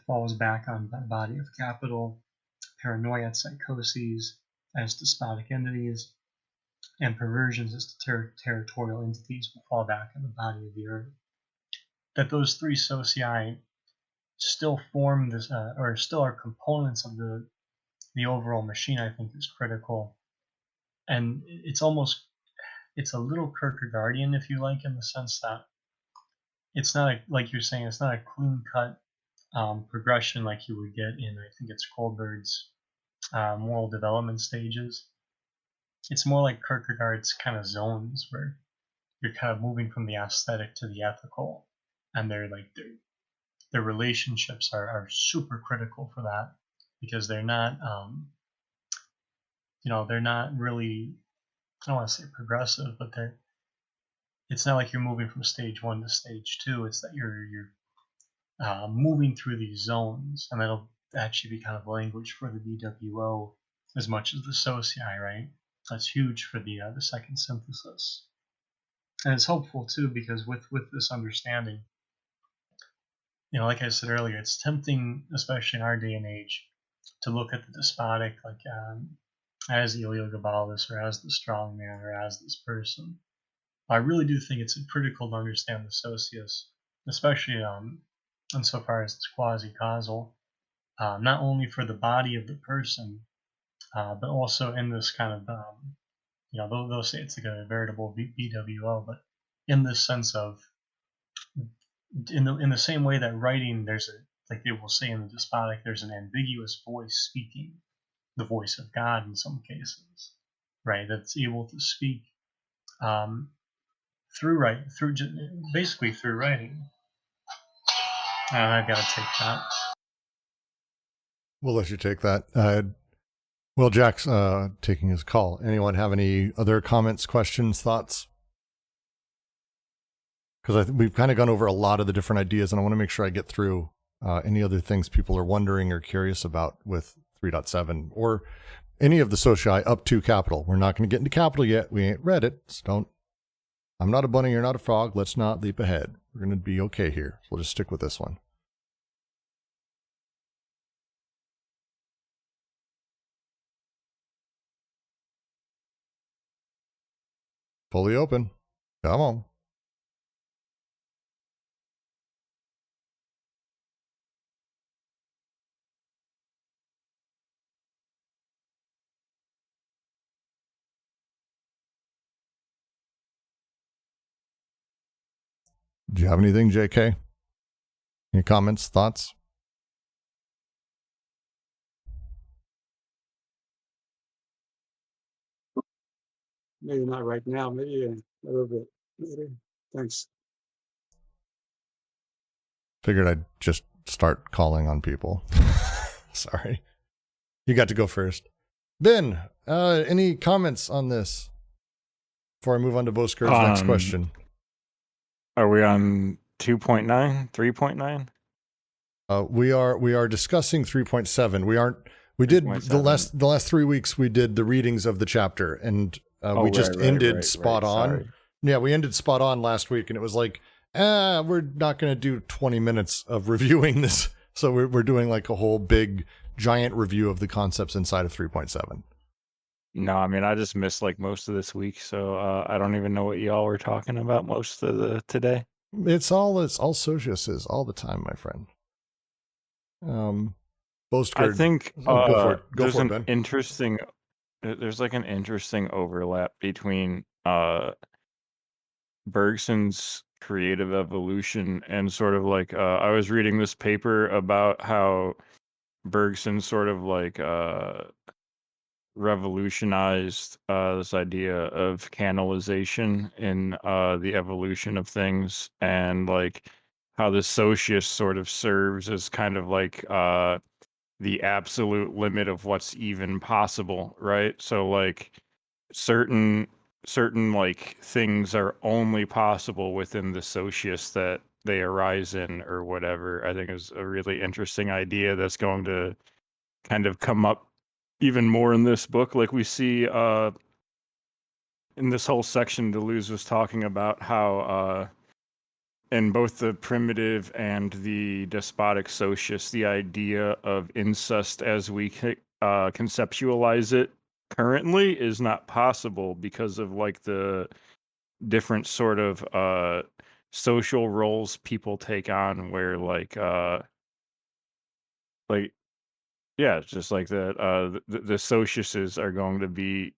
falls back on the body of capital, paranoia psychoses as despotic entities, and perversions as territorial entities will fall back on the body of the earth. That those three socii still form this, or still are components of the overall machine, I think is critical. And it's a little Kierkegaardian, if you like, in the sense that it's not like you're saying, it's not a clean cut progression like you would get in, I think it's Kohlberg's moral development stages. It's more like Kierkegaard's kind of zones, where you're kind of moving from the aesthetic to the ethical, and their relationships are super critical for that, because they're not they're not really, I don't want to say progressive, but it's not like you're moving from stage 1 to stage 2. It's that you're moving through these zones, and that'll actually be kind of language for the BWO as much as the socii, right? That's huge for the second synthesis, and it's helpful too, because with this understanding, like I said earlier, it's tempting, especially in our day and age, to look at the despotic like as the Heliogabalus, or as the strong man, or as this person. I really do think it's critical to understand the socius, especially insofar as it's quasi-causal, not only for the body of the person, but also in this kind of, they'll say it's like a veritable BWO, but in this sense of, in the same way that writing, like they will say in the despotic, there's an ambiguous voice speaking, the voice of God in some cases, right? That's able to speak basically through writing. I've got to take that.
We'll let you take that. Well, Jack's taking his call. Anyone have any other comments, questions, thoughts? Because we've kind of gone over a lot of the different ideas, and I want to make sure I get through any other things people are wondering or curious about with 3.7 or any of the socii up to capital. We're not going to get into capital yet. We ain't read it, so don't. I'm not a bunny, you're not a frog. Let's not leap ahead. We're going to be okay here. So we'll just stick with this one. Fully open. Come on. Do you have anything, JK? Any comments, thoughts?
Maybe not right now. Maybe a little bit later. Thanks.
Figured I'd just start calling on people. Sorry. You got to go first. Ben, any comments on this before I move on to Bo Skirt's next question?
Are we on 2.9, 3.9?
We are discussing 3.7. We did
3.7.
the last 3 weeks we did the readings of the chapter, and we just ended spot on.
Sorry.
Yeah, we ended spot on last week, and it was like, we're not going to do 20 minutes of reviewing this. So we're doing like a whole big giant review of the concepts inside of 3.7.
No, I mean, I just missed like most of this week, so I don't even know what y'all were talking about most of the today.
It's all sociuses all the time, my friend.
I think
go for it. Go for it, Ben.
There's like an interesting overlap between Bergson's creative evolution and sort of like I was reading this paper about how Bergson sort of like revolutionized this idea of canalization in the evolution of things, and like how the socius sort of serves as kind of like the absolute limit of what's even possible, right? So like certain like things are only possible within the socius that they arise in or whatever. I think is a really interesting idea that's going to kind of come up even more in this book. Like we see in this whole section, Deleuze was talking about how in both the primitive and the despotic socius, the idea of incest as we conceptualize it currently is not possible because of like the different sort of social roles people take on, where like yeah, it's just like that the sociuses are going to be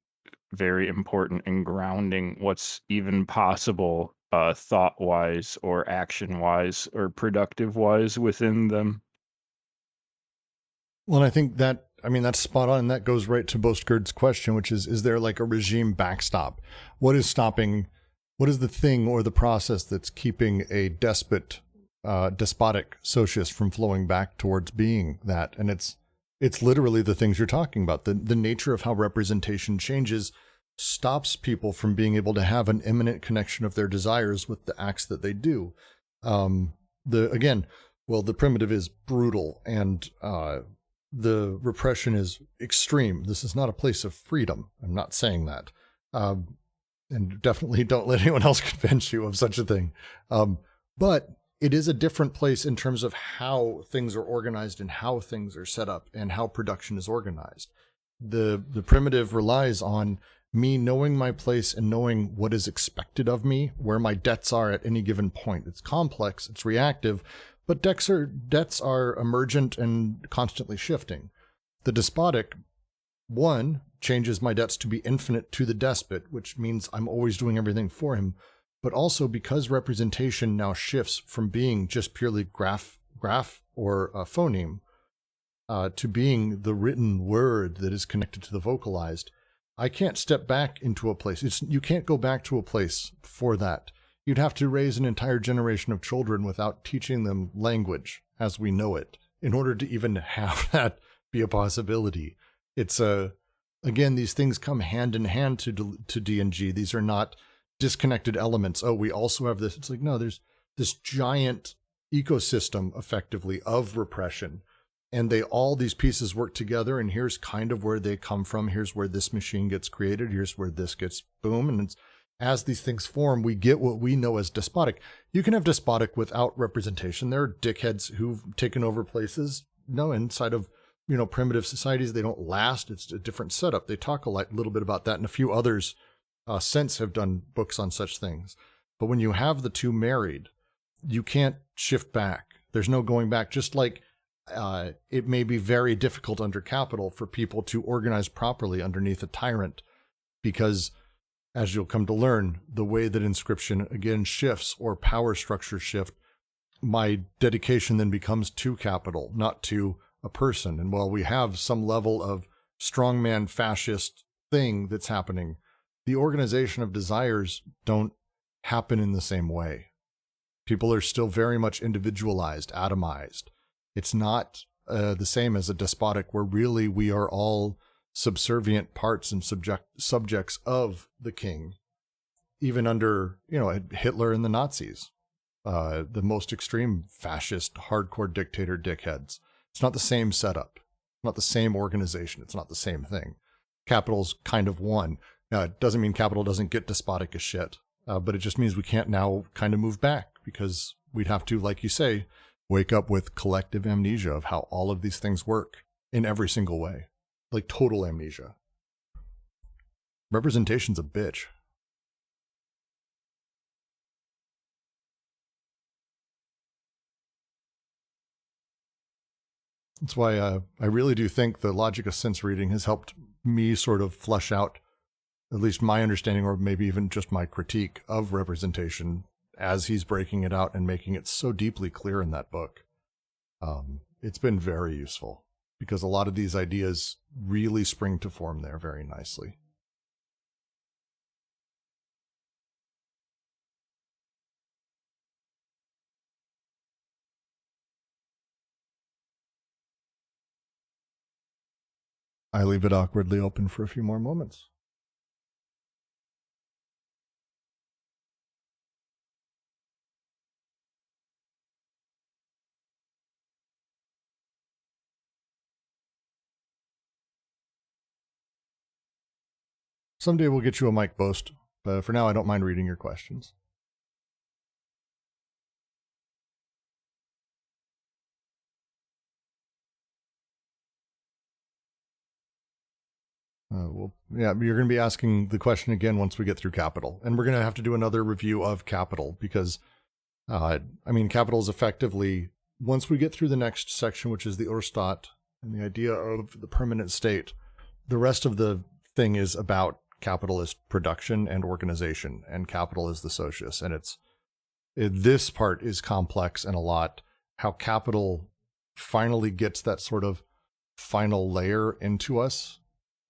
very important in grounding what's even possible thought-wise or action-wise or productive-wise within them.
Well, and I think that's spot on. And that goes right to Bostgerd's question, which is there like a regime backstop? What is the thing or the process that's keeping a despotic socius from flowing back towards being that? And it's literally the things you're talking about. The nature of how representation changes stops people from being able to have an imminent connection of their desires with the acts that they do. The primitive is brutal, and the repression is extreme. This is not a place of freedom. I'm not saying that. And definitely don't let anyone else convince you of such a thing. But it is a different place in terms of how things are organized and how things are set up and how production is organized. The primitive relies on me knowing my place and knowing what is expected of me, where my debts are at any given point. It's complex, it's reactive, but debts are emergent and constantly shifting. The despotic, one, changes my debts to be infinite to the despot, which means I'm always doing everything for him. But also because representation now shifts from being just purely graph or a phoneme to being the written word that is connected to the vocalized, I can't step back into a place. You can't go back to a place for that. You'd have to raise an entire generation of children without teaching them language as we know it in order to even have that be a possibility. It's again, these things come hand in hand to D&G. These are not disconnected elements. Oh, we also have this. It's like, no, there's this giant ecosystem effectively of repression, and all these pieces work together, and here's kind of where they come from. Here's where this machine gets created. Here's where this gets boom. And it's, as these things form, we get what we know as despotic. You can have despotic without representation. There are dickheads who've taken over places. No, inside of, primitive societies, they don't last. It's a different setup. They talk a little bit about that, and a few others since have done books on such things. But when you have the two married, you can't shift back. There's no going back. Just like it may be very difficult under capital for people to organize properly underneath a tyrant, because as you'll come to learn, the way that inscription again shifts or power structures shift, my dedication then becomes to capital, not to a person. And while we have some level of strongman fascist thing that's happening, the organization of desires don't happen in the same way. People are still very much individualized, atomized. It's not the same as a despotic where really we are all subservient parts and subjects of the king, even under, Hitler and the Nazis, the most extreme fascist, hardcore dictator dickheads. It's not the same setup, not the same organization. It's not the same thing. Capital's kind of one. Now, it doesn't mean capital doesn't get despotic as shit, but it just means we can't now kind of move back because we'd have to, like you say, wake up with collective amnesia of how all of these things work in every single way. Like total amnesia. Representation's a bitch. That's why I really do think the logic of sense reading has helped me sort of flesh out at least my understanding, or maybe even just my critique of representation as he's breaking it out and making it so deeply clear in that book. It's been very useful because a lot of these ideas really spring to form there very nicely. I leave it awkwardly open for a few more moments. Someday we'll get you a mic boast, but for now I don't mind reading your questions. You're going to be asking the question again once we get through Capital. And we're going to have to do another review of Capital because, Capital is effectively, once we get through the next section, which is the Urstat and the idea of the permanent state, the rest of the thing is about capitalist production and organization, and capital is the socius. And this part is complex and a lot. How capital finally gets that sort of final layer into us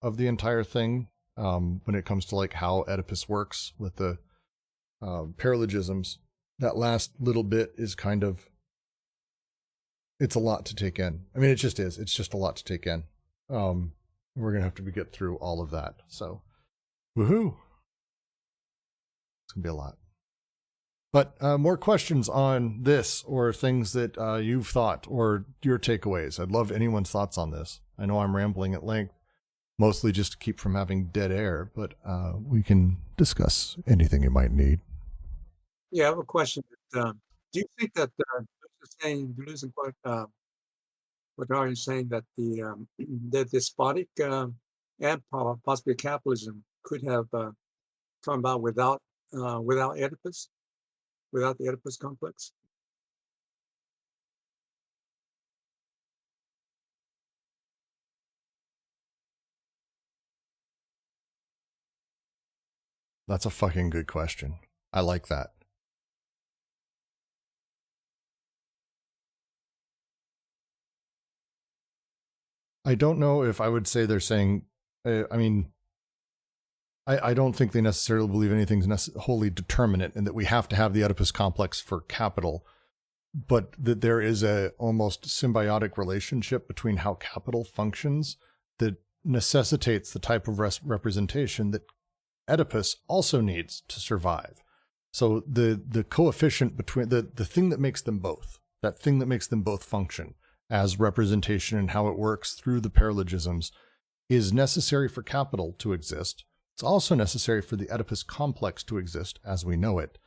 of the entire thing, when it comes to like how Oedipus works with the paralegisms. That last little bit is kind of, it's a lot to take in. I mean, it just is. It's just a lot to take in. We're going to have to get through all of that. So, woohoo. It's going to be a lot. But more questions on this or things that you've thought or your takeaways. I'd love anyone's thoughts on this. I know I'm rambling at length, mostly just to keep from having dead air, but we can discuss anything you might need.
Yeah, I have a question. Do you think that Deleuze and what are you saying that the despotic and possibly capitalism could have come about without Oedipus, without the Oedipus complex?
That's a fucking good question. I like that. I don't know if I would say they're saying, I don't think they necessarily believe anything's wholly determinate and that we have to have the Oedipus complex for capital, but that there is a almost symbiotic relationship between how capital functions that necessitates the type of representation that Oedipus also needs to survive. So the coefficient between the thing that makes them both, that thing that makes them both function as representation and how it works through the paralegisms is necessary for capital to exist. It's also necessary for the Oedipus complex to exist as we know it.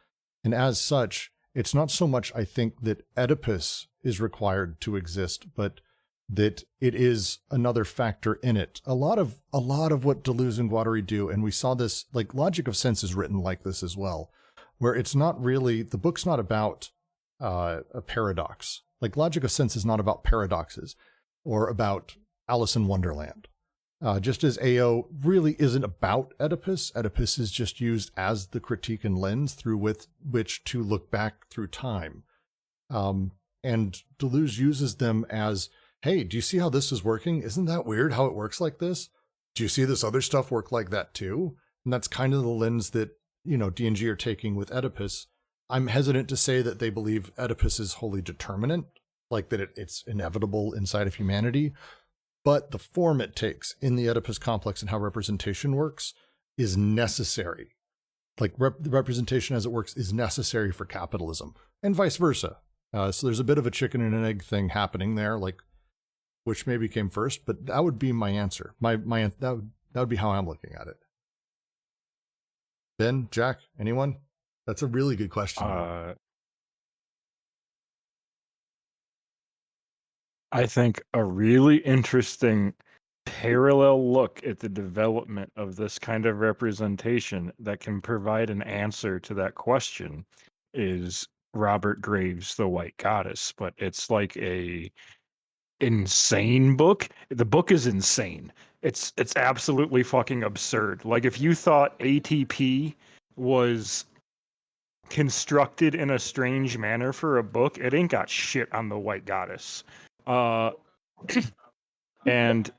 And as such, it's not so much, I think, that Oedipus is required to exist, but that it is another factor in it. A lot of what Deleuze and Guattari do, and we saw this, like Logic of Sense is written like this as well, where it's not really, the book's not about a paradox. Like Logic of Sense is not about paradoxes or about Alice in Wonderland. Just as AO really isn't about Oedipus, Oedipus is just used as the critique and lens through which to look back through time. And Deleuze uses them as, hey, do you see how this is working? Isn't that weird how it works like this? Do you see this other stuff work like that too? And that's kind of the lens that, D&G are taking with Oedipus. I'm hesitant to say that they believe Oedipus is wholly determinate, like that it's inevitable inside of humanity. But the form it takes in the Oedipus complex and how representation works is necessary. Like the representation as it works is necessary for capitalism, and vice versa. So there's a bit of a chicken and an egg thing happening there, like which maybe came first, but that would be my answer. That would be how I'm looking at it. Ben, Jack, anyone? That's a really good question.
I think a really interesting parallel look at the development of this kind of representation that can provide an answer to that question is Robert Graves' The White Goddess, but it's like a insane book. The book is insane. It's absolutely fucking absurd. Like if you thought ATP was constructed in a strange manner for a book, it ain't got shit on The White Goddess. And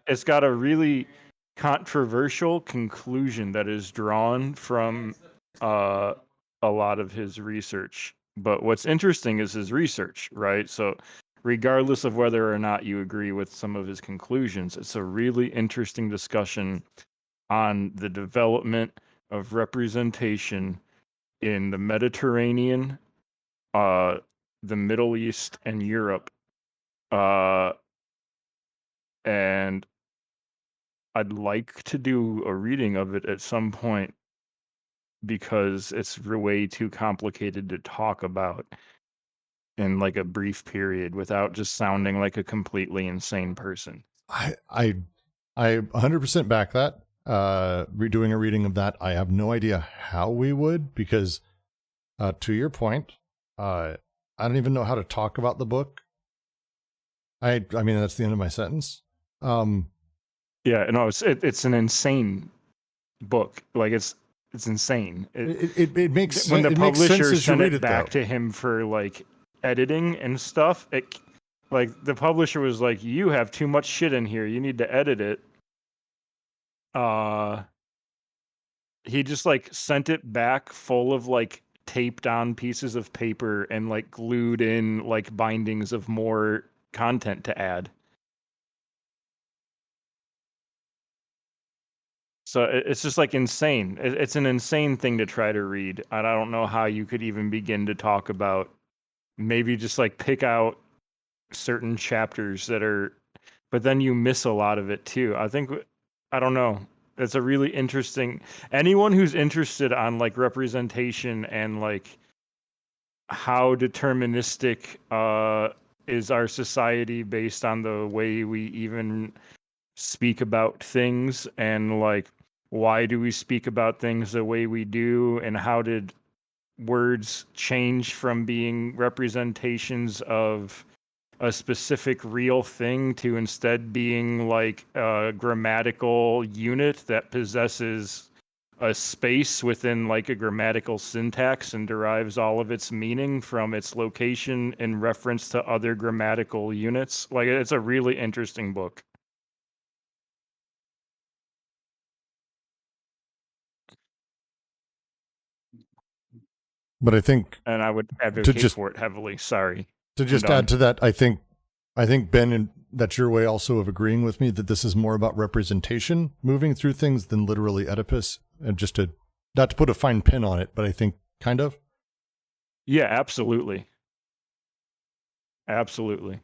it's got a really controversial conclusion that is drawn from a lot of his research. But what's interesting is his research, right? So regardless of whether or not you agree with some of his conclusions, it's a really interesting discussion on the development of representation in the Mediterranean, the Middle East, and Europe. And I'd like to do a reading of it at some point because it's way too complicated to talk about in like a brief period without just sounding like a completely insane person.
I 100% back that. Redoing a reading of that, I have no idea how we would, because to your point, I don't even know how to talk about the book. I mean, that's the end of my sentence.
Yeah, no, it's an insane book. Like it's insane.
It makes
when the
it makes sense
publisher
as you
sent
read
it
it
back
though.
to him for like editing and stuff, like the publisher was like, "You have too much shit in here. You need to edit it." He just like sent it back full of like taped on pieces of paper and like glued in like bindings of more content to add. So it's just like insane. It's an insane thing to try to read. And I don't know how you could even begin to talk about, maybe just like pick out certain chapters that are, but then you miss a lot of it too. I don't know. It's a really interesting, anyone who's interested on like representation and like how deterministic is our society based on the way we even speak about things, and like why do we speak about things the way we do, and how did words change from being representations of a specific real thing to instead being like a grammatical unit that possesses a space within like a grammatical syntax and derives all of its meaning from its location in reference to other grammatical units. Like it's a really interesting book.
But I think
And I would advocate for it heavily. Sorry.
to just add to that, I think Ben, and that's your way also of agreeing with me that this is more about representation moving through things than literally Oedipus. And just to not to put a fine pin on it, but I think kind of.
Yeah, absolutely. Absolutely.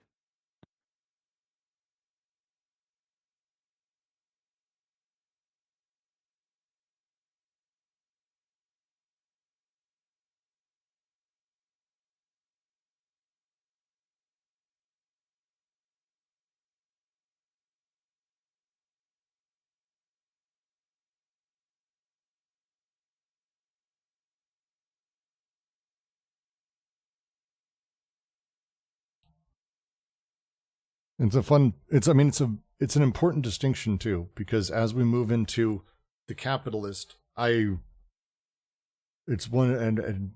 It's an important distinction too, because as we move into the capitalist, it's one, and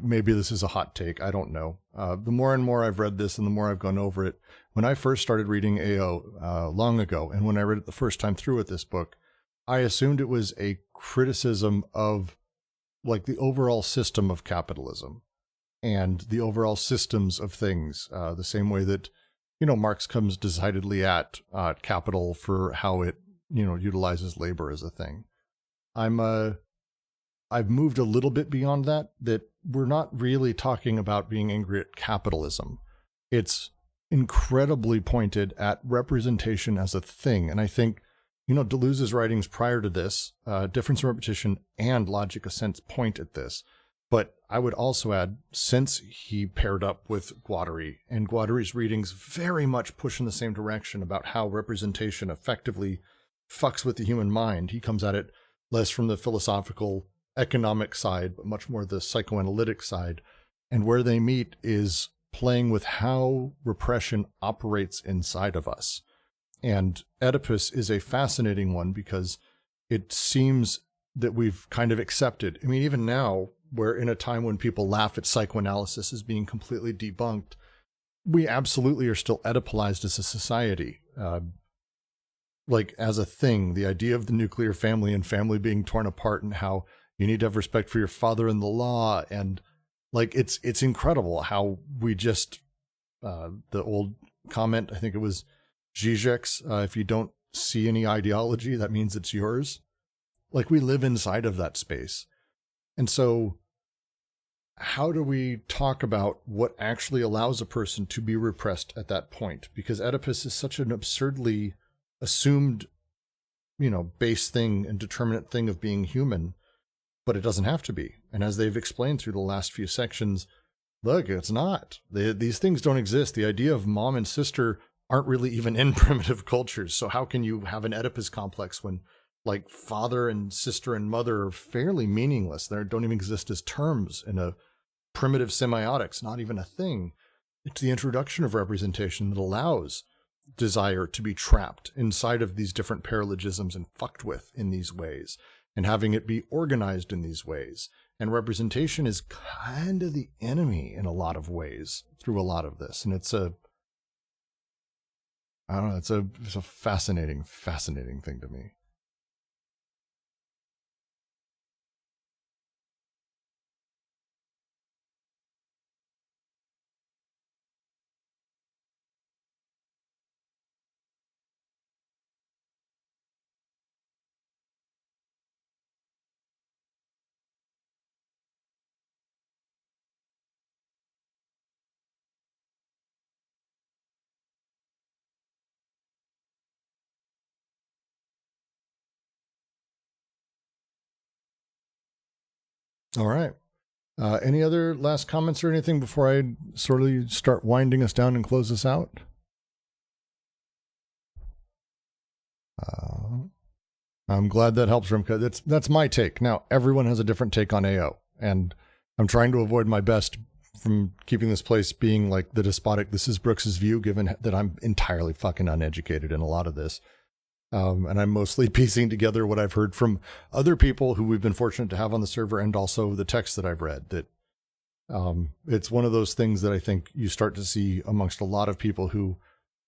maybe this is a hot take, I don't know. The more and more I've read this and the more I've gone over it, when I first started reading AO long ago, and when I read it the first time through with this book, I assumed it was a criticism of like the overall system of capitalism and the overall systems of things, the same way that, Marx comes decidedly at capital for how it, utilizes labor as a thing. I've moved a little bit beyond that we're not really talking about being angry at capitalism. It's incredibly pointed at representation as a thing. And I think, Deleuze's writings prior to this, Difference and Repetition and Logic of Sense point at this. But I would also add, since he paired up with Guattari, and Guattari's readings very much push in the same direction about how representation effectively fucks with the human mind. He comes at it less from the philosophical, economic side, but much more the psychoanalytic side. And where they meet is playing with how repression operates inside of us. And Oedipus is a fascinating one because it seems that we've kind of accepted. I mean, even now, we're in a time when people laugh at psychoanalysis as being completely debunked. We absolutely are still Oedipalized as a society. Like as a thing, the idea of the nuclear family and family being torn apart and how you need to have respect for your father and the law. And like, it's incredible how we just, the old comment, I think it was Zizek's, if you don't see any ideology, that means it's yours. Like we live inside of that space. And so how do we talk about what actually allows a person to be repressed at that point? Because Oedipus is such an absurdly assumed, base thing and determinate thing of being human, but it doesn't have to be. And as they've explained through the last few sections, look, it's not. These things don't exist. The idea of mom and sister aren't really even in primitive cultures. So how can you have an Oedipus complex when like father and sister and mother are fairly meaningless? They don't even exist as terms in a primitive semiotics, not even a thing. It's the introduction of representation that allows desire to be trapped inside of these different paralegisms and fucked with in these ways, and having it be organized in these ways. And representation is kind of the enemy in a lot of ways through a lot of this. And it's a fascinating thing to me. All right. Any other last comments or anything before I sort of start winding us down and close this out? I'm glad that helps, Rimka. That's my take. Now, everyone has a different take on AO, and I'm trying to avoid my best from keeping this place being like the despotic, this is Brooks's view, given that I'm entirely fucking uneducated in a lot of this. And I'm mostly piecing together what I've heard from other people who we've been fortunate to have on the server, and also the text that I've read. That it's one of those things that I think you start to see amongst a lot of people who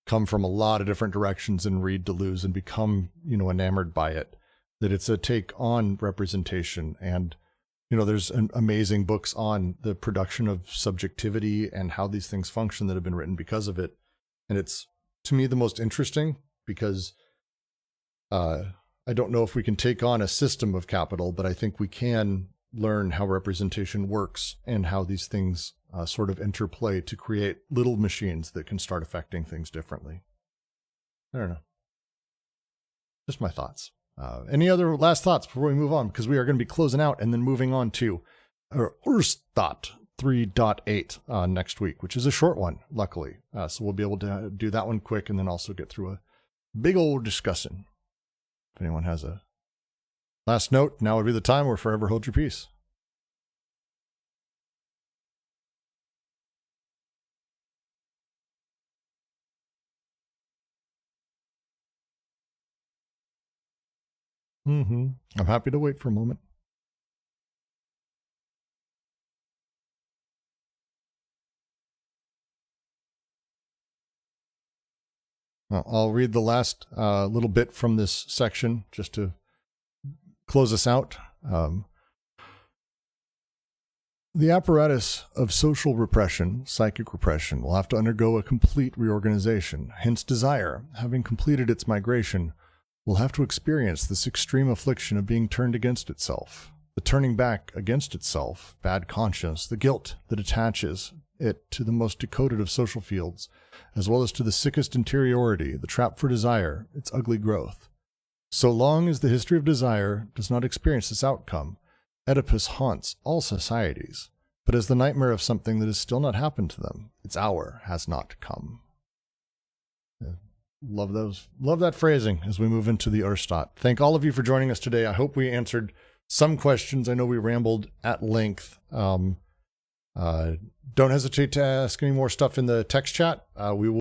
come from a lot of different directions and read Deleuze and become, enamored by it, that it's a take on representation. And, there's amazing books on the production of subjectivity and how these things function that have been written because of it. And it's, to me, the most interesting because I don't know if we can take on a system of capital, but I think we can learn how representation works and how these things sort of interplay to create little machines that can start affecting things differently. I don't know. Just my thoughts. Any other last thoughts before we move on? Because we are going to be closing out and then moving on to Urstat 3.8 next week, which is a short one, luckily. So we'll be able to do that one quick and then also get through a big old discussion. If anyone has a last note, now would be the time, or forever hold your peace. I'm happy to wait for a moment. I'll read the last little bit from this section just to close us out. The apparatus of social repression, psychic repression, will have to undergo a complete reorganization. Hence, desire, having completed its migration, will have to experience this extreme affliction of being turned against itself. The turning back against itself, bad conscience, the guilt that attaches it to the most decoded of social fields, as well as to the sickest interiority, the trap for desire, its ugly growth. So long as the history of desire does not experience this outcome, Oedipus haunts all societies, but as the nightmare of something that has still not happened to them. Its hour has not come. Love those. Love that phrasing as we move into the Urstat. Thank all of you for joining us today. I hope we answered some questions. I know we rambled at length. Don't hesitate to ask any more stuff in the text chat. We will